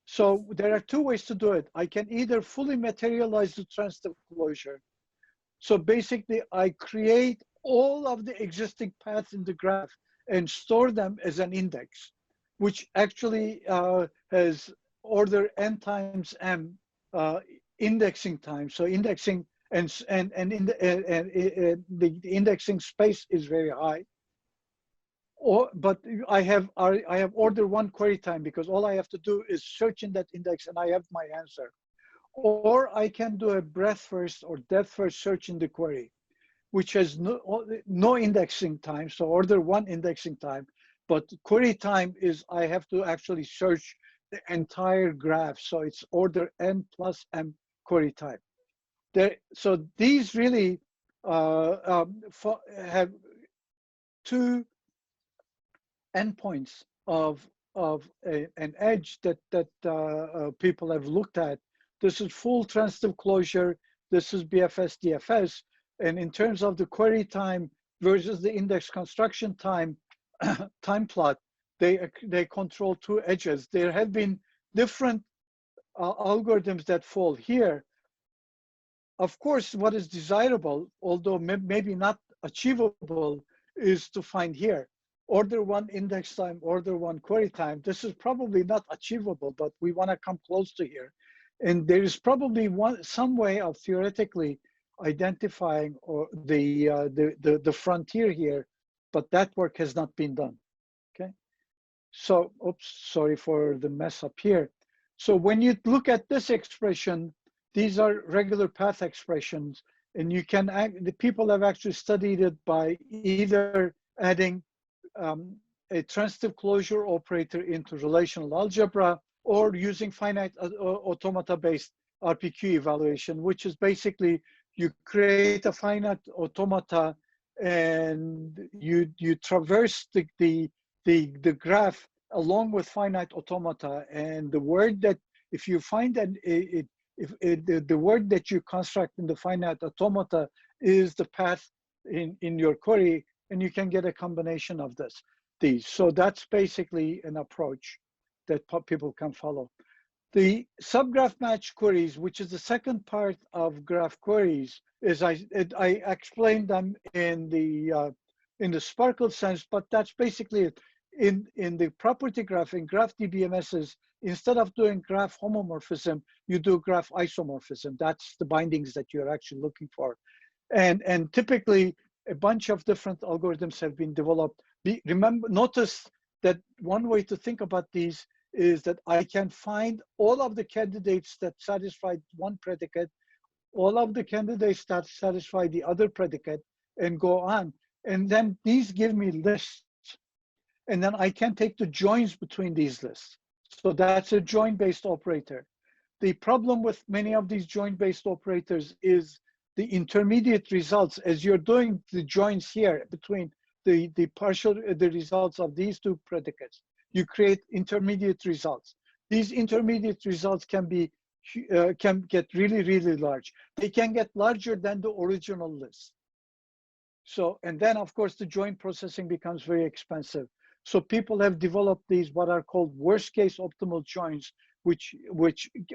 So there are two ways to do it. I can either fully materialize the transitive closure. So basically, I create all of the existing paths in the graph and store them as an index, which actually has order n times m indexing time. So indexing and the indexing space is very high. But I have order one query time, because all I have to do is search in that index and I have my answer. Or I can do a breadth first or depth first search in the query, which has no indexing time, so order one indexing time. But query time is I have to actually search the entire graph, so it's order n plus m query time. So these really have two endpoints of an edge that people have looked at. This is full transitive closure. This is BFS DFS. And in terms of the query time versus the index construction time time plot, they control two edges. There have been different algorithms that fall here. Of course, what is desirable, although maybe not achievable, is to find here order one index time, order one query time. This is probably not achievable, but we want to come close to here. And there is probably some way of theoretically identifying or the frontier here, but that work has not been done. Okay, so oops, sorry for the mess up here. So when you look at this expression, these are regular path expressions, and you can the people have actually studied it by either adding a transitive closure operator into relational algebra, or using finite automata-based RPQ evaluation, which is basically you create a finite automata and you traverse the graph along with finite automata, and the word that, if you find that the word that you construct in the finite automata is the path in your query, and you can get a combination of these. So that's basically an approach that people can follow. The subgraph match queries, which is the second part of graph queries, is I explained them in the SPARQL sense, but that's basically it. In the property graph, in graph DBMSs, instead of doing graph homomorphism, you do graph isomorphism. That's the bindings that you're actually looking for. And typically, a bunch of different algorithms have been developed. Notice that one way to think about these is that I can find all of the candidates that satisfy one predicate, all of the candidates that satisfy the other predicate, and go on. And then these give me lists. And then I can take the joins between these lists. So that's a join-based operator. The problem with many of these join-based operators is the intermediate results. As you're doing the joins here between the results of these two predicates, you create intermediate results. These intermediate results can get really, really large. They can get larger than the original list. So, and then of course the joint processing becomes very expensive. So people have developed these what are called worst case optimal joins, which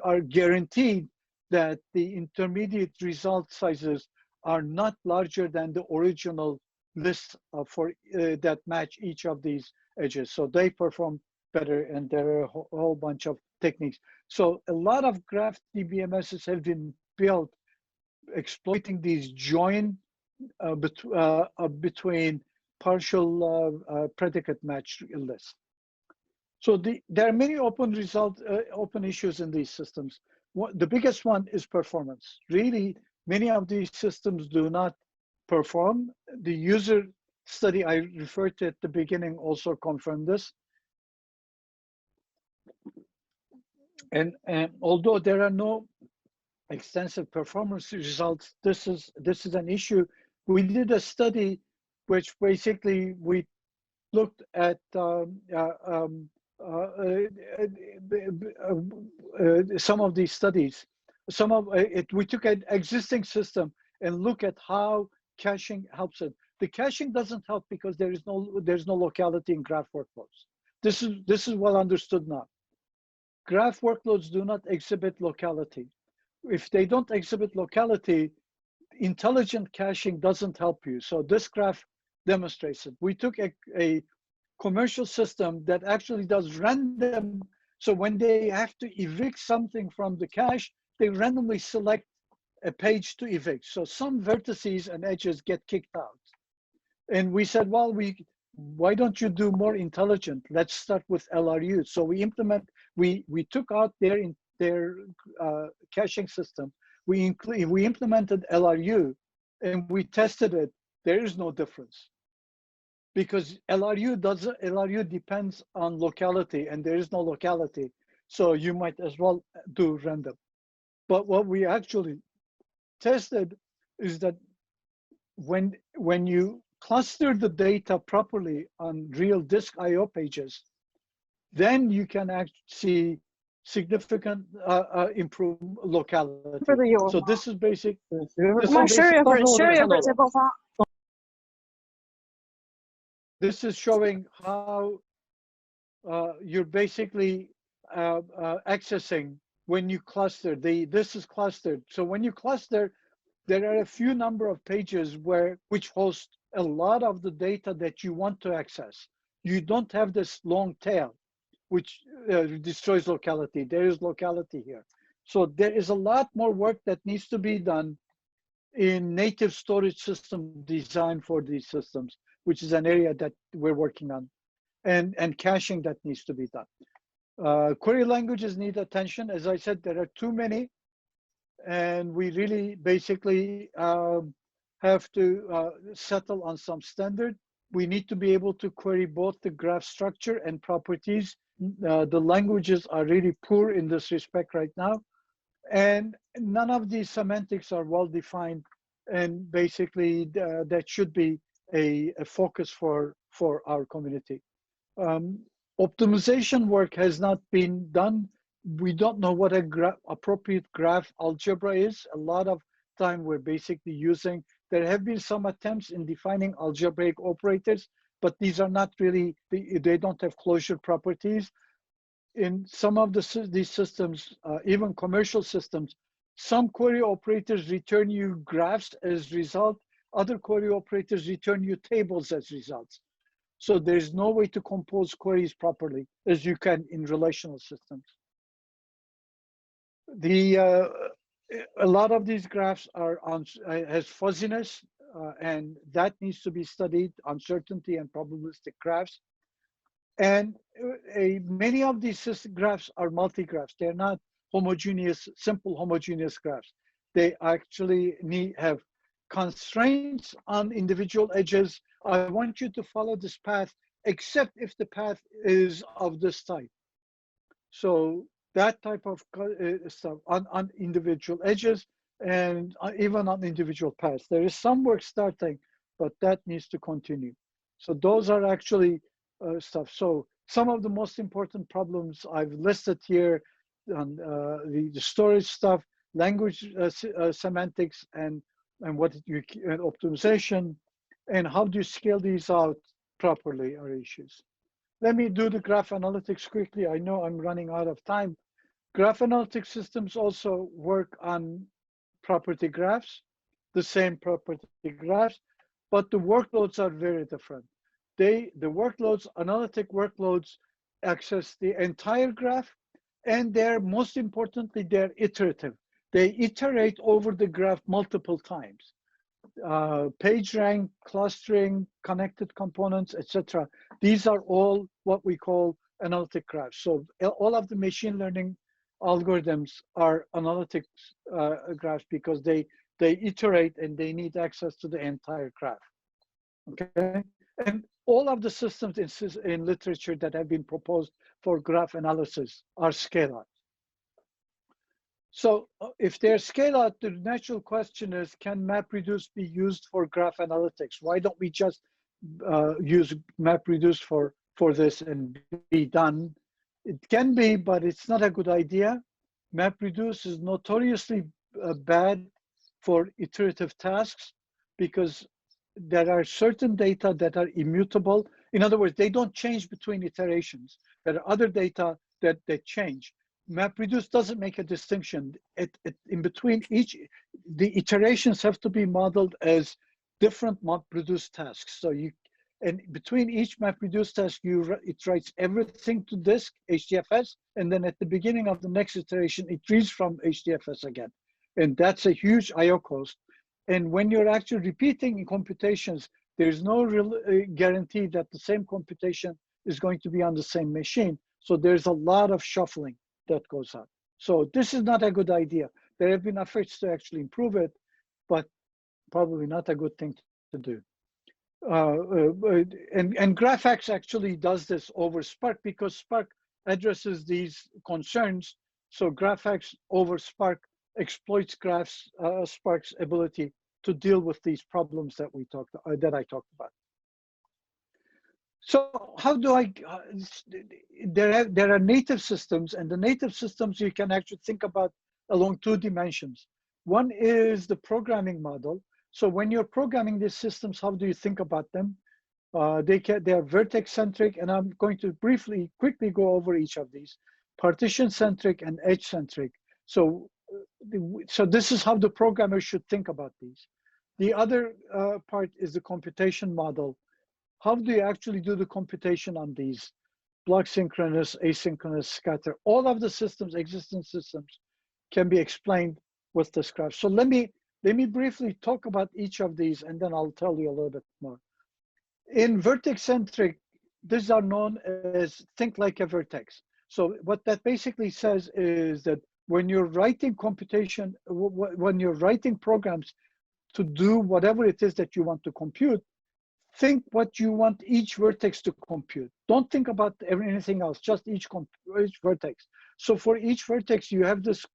are guaranteed that the intermediate result sizes are not larger than the original list that match each of these edges. So they perform better, and there are a whole bunch of techniques. So a lot of graph DBMSs have been built exploiting these join between partial predicate match lists. So there are many open issues in these systems. The biggest one is performance. Really, many of these systems do not perform. The user study I referred to at the beginning also confirmed this. And although there are no extensive performance results, this is an issue. We did a study which basically we looked at some of these studies. We took an existing system and look at how caching helps it. The caching doesn't help because there's no locality in graph workloads. This is well understood now. Graph workloads do not exhibit locality. If they don't exhibit locality, intelligent caching doesn't help you. So this graph demonstrates it. We took a commercial system that actually does random. So when they have to evict something from the cache, they randomly select a page to evict. So some vertices and edges get kicked out. And we said, well, why don't you do more intelligent? Let's start with LRU. So we took out their caching system. We implemented LRU and we tested it. There is no difference because LRU depends on locality and there is no locality. So you might as well do random. But what we actually tested is that when you cluster the data properly on real disk IO pages, then you can actually see significant improve locality. So this is basic. This is showing how you're basically accessing when you cluster. This is clustered. So when you cluster, there are a few number of pages which host a lot of the data that you want to access. You don't have this long tail, which destroys locality. There is locality here. So there is a lot more work that needs to be done in native storage system design for these systems, which is an area that we're working on, and caching that needs to be done. Query languages need attention. As I said, there are too many, and we really basically have to settle on some standard. We need to be able to query both the graph structure and properties. The languages are really poor in this respect right now. And none of these semantics are well defined. And basically that should be a focus for our community. Optimization work has not been done. We don't know what appropriate graph algebra is. A lot of time we're basically using, there have been some attempts in defining algebraic operators, but these are not really, they don't have closure properties. in some of these systems, even commercial systems, some query operators return you graphs as result. Other query operators return you tables as results. So there's no way to compose queries properly as you can in relational systems. A lot of these graphs are has fuzziness, and that needs to be studied, uncertainty and probabilistic graphs. And many of these graphs are multi-graphs. They're not homogeneous, simple homogeneous graphs. They actually have constraints on individual edges. I want you to follow this path, except if the path is of this type. So that type of stuff on individual edges and even on individual paths. There is some work starting, but that needs to continue. So those are actually stuff. So some of the most important problems I've listed here on the storage stuff, language semantics, and what you and optimization, and how do you scale these out properly are issues. Let me do the graph analytics quickly. I know I'm running out of time. Graph analytics systems also work on property graphs, the same property graphs, but the workloads are very different. The workloads, analytic workloads, access the entire graph, and most importantly, they're iterative. They iterate over the graph multiple times. Page rank, clustering, connected components, etc. These are all what we call analytic graphs. So all of the machine learning algorithms are analytic graphs because they iterate and they need access to the entire graph. Okay, and all of the systems in literature that have been proposed for graph analysis are scale-out. So if they're scale-out, the natural question is, can MapReduce be used for graph analytics? Why don't we just use MapReduce for this and be done? It can be, but it's not a good idea. MapReduce is notoriously bad for iterative tasks because there are certain data that are immutable. In other words, they don't change between iterations. There are other data that change. MapReduce doesn't make a distinction. In between the iterations have to be modeled as different MapReduce tasks. So and between each MapReduce task, it writes everything to disk, HDFS, and then at the beginning of the next iteration, it reads from HDFS again. And that's a huge I/O cost. And when you're actually repeating computations, there's no real guarantee that the same computation is going to be on the same machine. So there's a lot of shuffling that goes on. So this is not a good idea. There have been efforts to actually improve it, but probably not a good thing to do. And GraphX actually does this over Spark because Spark addresses these concerns. So GraphX over Spark exploits Spark's ability to deal with these problems that I talked about. So how do there are native systems, and the native systems you can actually think about along two dimensions. One is the programming model. So when you're programming these systems, how do you think about them? They are vertex-centric, and I'm going to quickly go over each of these. Partition-centric and edge-centric. So this is how the programmer should think about these. The other part is the computation model. How do you actually do the computation on these? Block synchronous, asynchronous, scatter. All of the systems, existing systems, can be explained with this graph. So let me briefly talk about each of these, and then I'll tell you a little bit more. In vertex-centric, these are known as think like a vertex. So what that basically says is that when you're writing computation, when you're writing programs to do whatever it is that you want to compute, think what you want each vertex to compute. Don't think about anything else, just each vertex. So for each vertex, you have this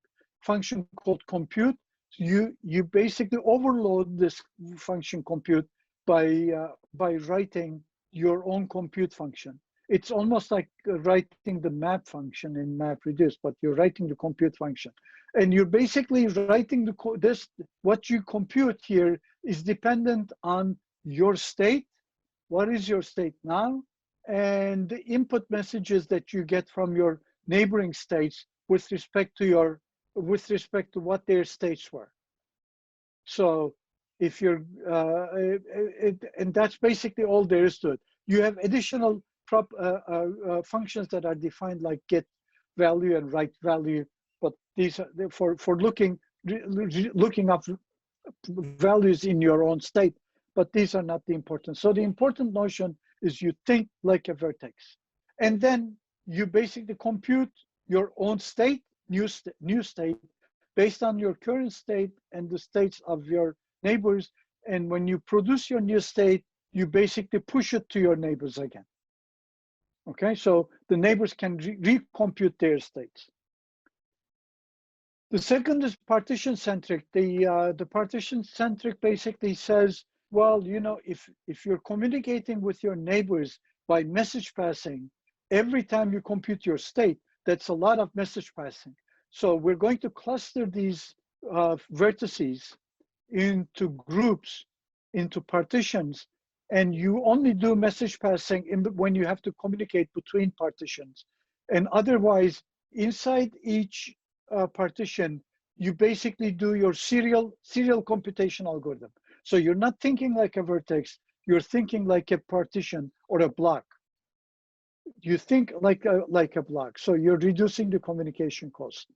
function called compute. You basically overload this function compute by writing your own compute function. It's almost like writing the map function in MapReduce, but you're writing the compute function. And you're basically writing what you compute here is dependent on your state. What is your state now? And the input messages that you get from your neighboring states with respect to what their states were. So if you're, and that's basically all there is to it. You have additional functions that are defined like get value and write value, but these are for looking up values in your own state, but these are not the important. So the important notion is you think like a vertex, and then you basically compute your own state, new state, based on your current state and the states of your neighbors. And when you produce your new state, you basically push it to your neighbors again. Okay, so the neighbors can recompute their states. The second is partition-centric. The partition-centric basically says, well, you know, if you're communicating with your neighbors by message passing, every time you compute your state, that's a lot of message passing. So we're going to cluster these vertices into groups, into partitions, and you only do message passing when you have to communicate between partitions. And otherwise, inside each partition, you basically do your serial computation algorithm. So you're not thinking like a vertex, you're thinking like a partition or a block. You think like a block, so you're reducing the communication cost.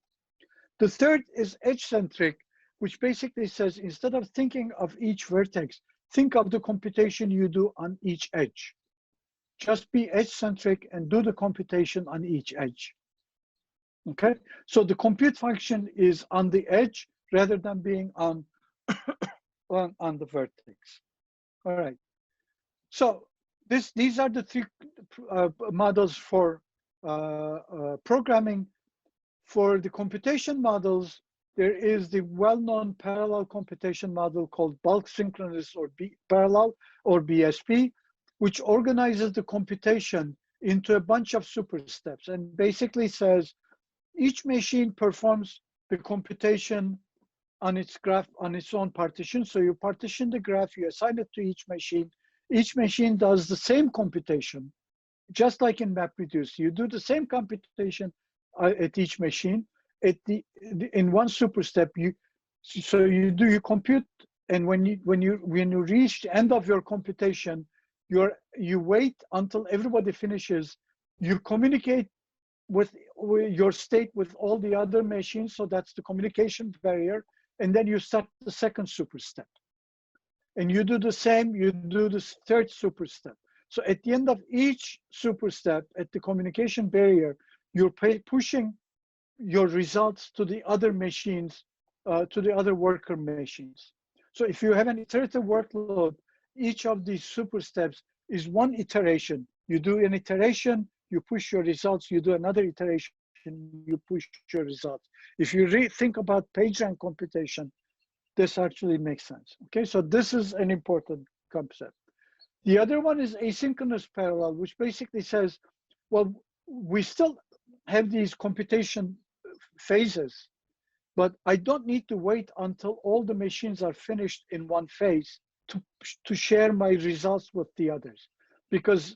The third is edge-centric, which basically says instead of thinking of each vertex, think of the computation you do on each edge. Just be edge-centric and do the computation on each edge. Okay, so the compute function is on the edge rather than being on on the vertex. All right, so these are the three models for programming. For the computation models, there is the well-known parallel computation model called bulk synchronous or parallel or BSP, which organizes the computation into a bunch of super steps and basically says each machine performs the computation on its graph, on its own partition. So you partition the graph, you assign it to each machine. Each machine does the same computation, just like in MapReduce. You do the same computation at each machine. In one super step, you compute, and when you reach the end of your computation, you wait until everybody finishes. You communicate with your state with all the other machines, so that's the communication barrier, and then you start the second super step. And you do the same, you do the third super step. So at the end of each super step, at the communication barrier, you're pushing your results to the other machines, to the other worker machines. So if you have an iterative workload, each of these super steps is one iteration. You do an iteration, you push your results, you do another iteration, you push your results. If you think about PageRank computation, this actually makes sense. Okay, so this is an important concept. The other one is asynchronous parallel, which basically says, well, we still have these computation phases, but I don't need to wait until all the machines are finished in one phase to share my results with the others, because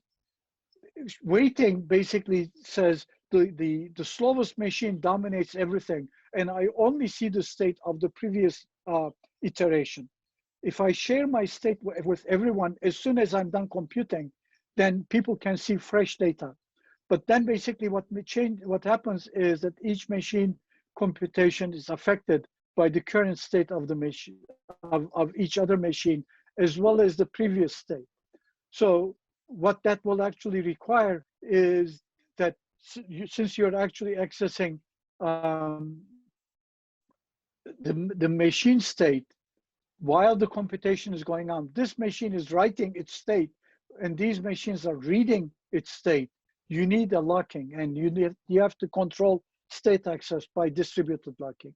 waiting basically says the slowest machine dominates everything, and I only see the state of the previous iteration. If I share my state with everyone, as soon as I'm done computing, then people can see fresh data. But then basically what happens is that each machine computation is affected by the current state of the machine, of each other machine, as well as the previous state. So what that will actually require is that since you're actually accessing the machine state while the computation is going on, this machine is writing its state and these machines are reading its state. You need a locking, and you have to control state access by distributed locking.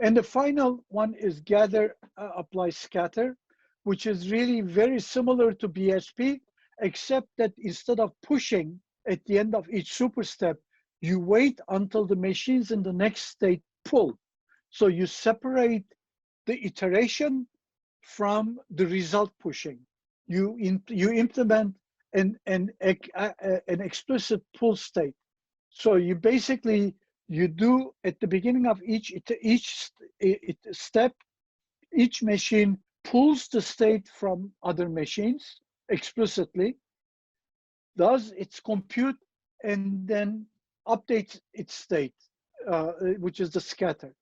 And the final one is gather, apply, scatter, which is really very similar to BSP, except that instead of pushing at the end of each super step, you wait until the machines in the next state pull. So you separate the iteration from the result pushing. You implement an explicit pull state. So you basically, you do at the beginning of each step, each machine pulls the state from other machines explicitly, does its compute, and then updates its state, which is the scatter,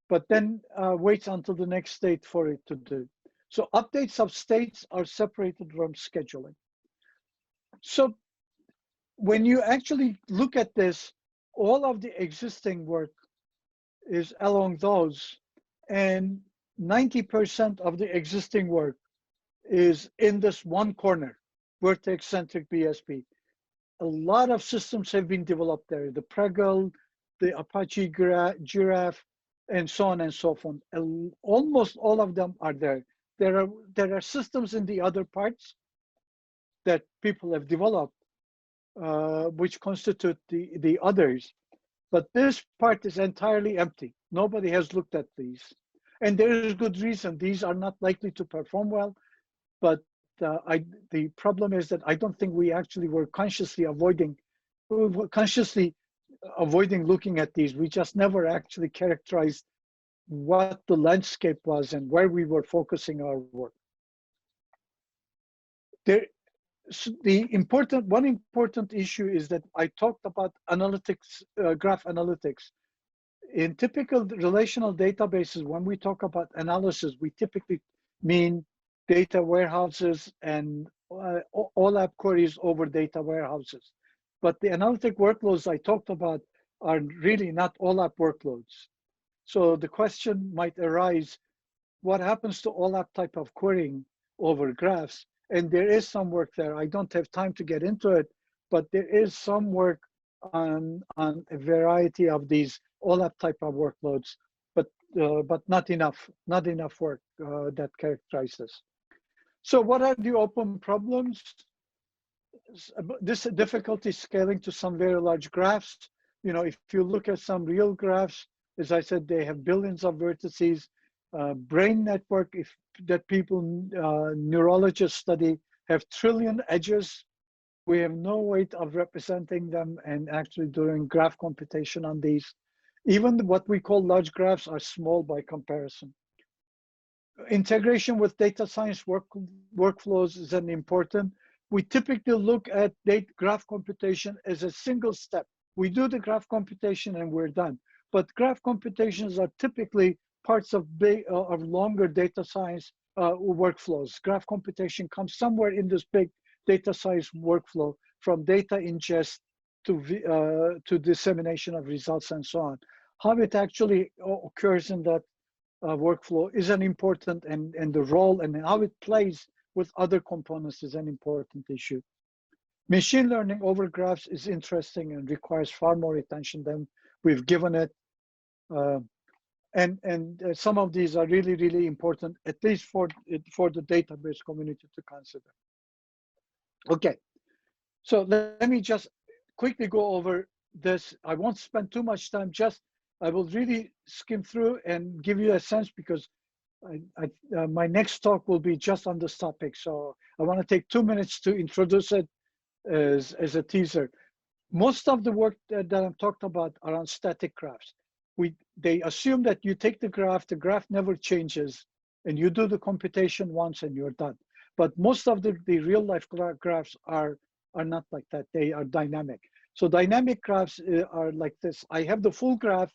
but then waits until the next state for it to do. So updates of states are separated from scheduling. So when you actually look at this, all of the existing work is along those, and 90% of the existing work is in this one corner, vertex-centric BSP. A lot of systems have been developed there, the Pregel, the Apache Giraffe, and so on and so forth. Almost all of them are there. There are systems in the other parts that people have developed, which constitute the others. But this part is entirely empty. Nobody has looked at these. And there is good reason. These are not likely to perform well. But the problem is that I don't think we actually were consciously avoiding looking at these. We just never actually characterized what the landscape was and where we were focusing our work. One important issue is that I talked about analytics, graph analytics. In typical relational databases, when we talk about analysis, we typically mean data warehouses and OLAP queries over data warehouses. But the analytic workloads I talked about are really not OLAP workloads. So the question might arise, what happens to OLAP type of querying over graphs? And there is some work there. I don't have time to get into it, but there is some work on a variety of these OLAP type of workloads, but not enough work that characterizes. So what are the open problems? This difficulty scaling to some very large graphs. You know, if you look at some real graphs, as I said, they have billions of vertices. Brain network, that people, neurologists study, have trillion edges. We have no way of representing them and actually doing graph computation on these. Even what we call large graphs are small by comparison. Integration with data science workflows is an important. We typically look at graph computation as a single step. We do the graph computation and we're done. But graph computations are typically parts of longer data science workflows. Graph computation comes somewhere in this big data science workflow, from data ingest to dissemination of results and so on. How it actually occurs in that workflow is an important, and the role and how it plays with other components is an important issue. Machine learning over graphs is interesting and requires far more attention than we've given it. And some of these are really, really important, at least for the database community to consider. Okay, so let me just quickly go over this. I won't spend too much time, I will really skim through and give you a sense, because my next talk will be just on this topic. So I want to take 2 minutes to introduce it as a teaser. Most of the work that I'm talking about are on static graphs. They assume that you take the graph never changes, and you do the computation once and you're done. But most of the real life graphs are not like that. They are dynamic. So dynamic graphs are like this. I have the full graph,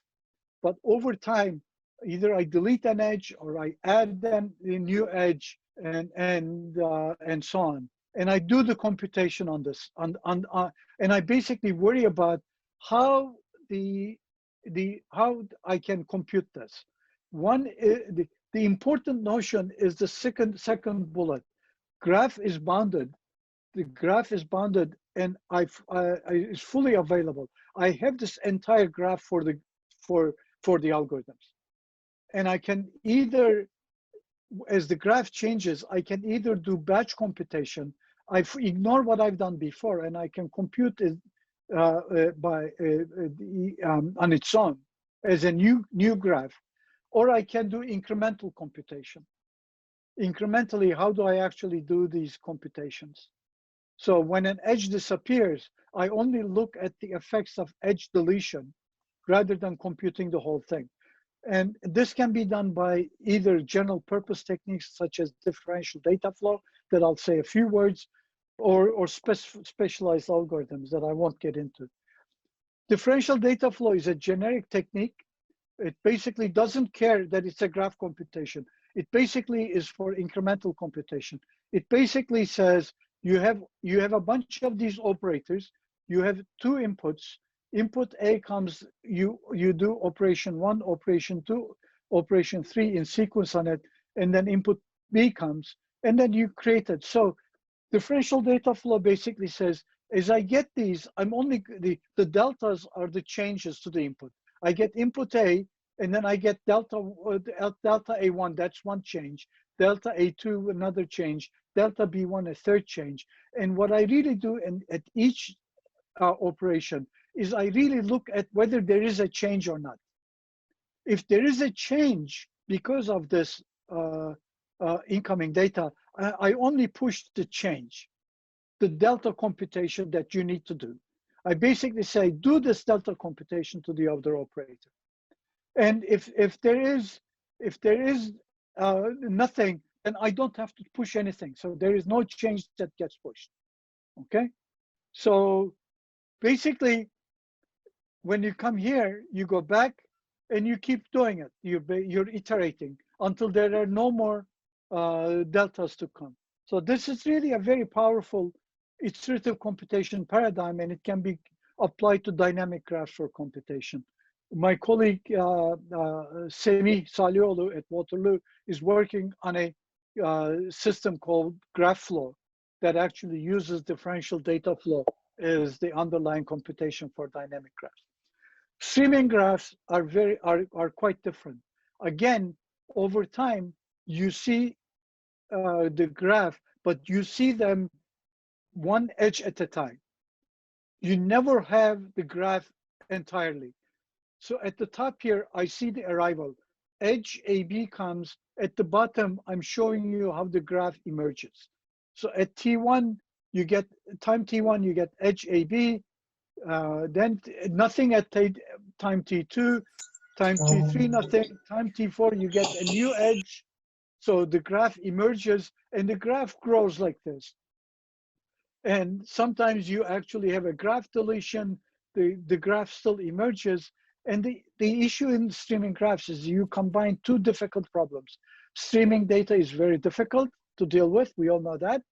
but over time, either I delete an edge or I add a new edge, and so on. And I do the computation on this, and I basically worry about how how I can compute this. One, the important notion is the second bullet. Graph is bounded. The graph is bounded, and it's fully available. I have this entire graph for the algorithms, and I can either, as the graph changes, I can either do batch computation. I ignore what I've done before, and I can compute it on its own as a new graph, or I can do incremental computation. Incrementally, how do I actually do these computations? So when an edge disappears, I only look at the effects of edge deletion rather than computing the whole thing. And this can be done by either general purpose techniques such as differential data flow, that I'll say a few words, or specialized algorithms that I won't get into. Differential data flow is a generic technique. It basically doesn't care that it's a graph computation. It basically is for incremental computation. It basically says you have a bunch of these operators. You have two inputs. Input A comes, you do operation 1, operation 2, operation 3 in sequence on it, and then input B comes, and then you create it. So differential data flow basically says, as I get these, I'm only, the deltas are the changes to the input. I get input A, and then I get delta A1, that's one change, delta A2, another change, delta B1, a third change. And what I really do at each operation is I really look at whether there is a change or not. If there is a change because of this incoming data, I only push the change, the delta computation that you need to do. I basically say, do this delta computation to the other operator. And if there is nothing, then I don't have to push anything. So there is no change that gets pushed. Okay. So basically, when you come here, you go back and you keep doing it. You're iterating until there are no more deltas to come. So this is really a very powerful iterative computation paradigm, and it can be applied to dynamic graphs for computation. My colleague, Semih Salioğlu at Waterloo, is working on a system called GraphFlow that actually uses differential data flow as the underlying computation for dynamic graphs. Streaming graphs are quite different. Again, over time, you see the graph, but you see them one edge at a time. You never have the graph entirely. So at the top here, I see the arrival. Edge AB comes. At the bottom, I'm showing you how the graph emerges. So at T1, you get time T1, you get edge AB. Then nothing at time T2, time T3, nothing. Time T4, you get a new edge. So the graph emerges and the graph grows like this. And sometimes you actually have a graph deletion, the graph still emerges. And the issue in streaming graphs is you combine two difficult problems. Streaming data is very difficult to deal with, we all know that.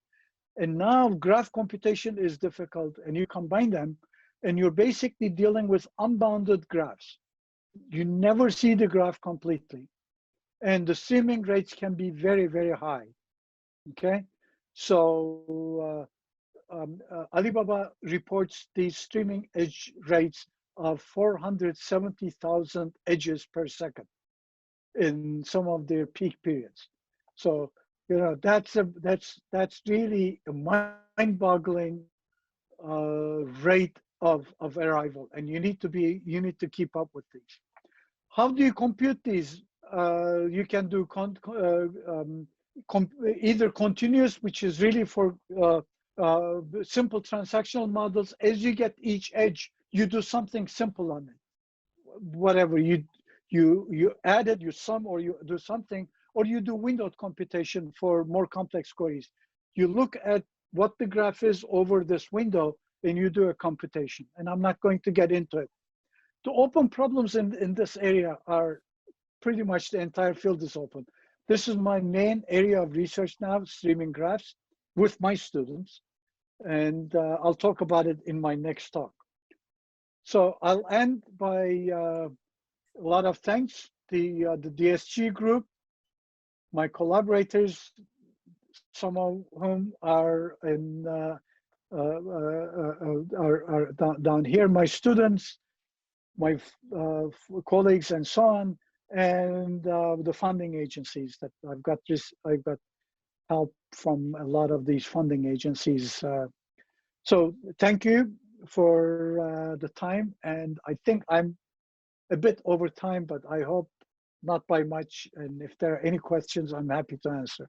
And now graph computation is difficult, and you combine them, and you're basically dealing with unbounded graphs. You never see the graph completely. And the streaming rates can be very, very high, okay? So Alibaba reports these streaming edge rates of 470,000 edges per second in some of their peak periods. So, you know, that's really a mind-boggling rate of arrival, and you need to keep up with these. How do you compute these? You can do either continuous, which is really for simple transactional models. As you get each edge, you do something simple on it. Whatever you add it, you sum, or you do something, or you do windowed computation for more complex queries. You look at what the graph is over this window, and you do a computation. And I'm not going to get into it. The open problems in this area are pretty much the entire field is open. This is my main area of research now, streaming graphs with my students. And I'll talk about it in my next talk. So I'll end by a lot of thanks. The DSG group, my collaborators, some of whom are in are down here, my students, my colleagues, and so on, and the funding agencies that I've got help from a lot of these funding agencies. So thank you for the time, and I think I'm a bit over time, but I hope not by much. And if there are any questions, I'm happy to answer.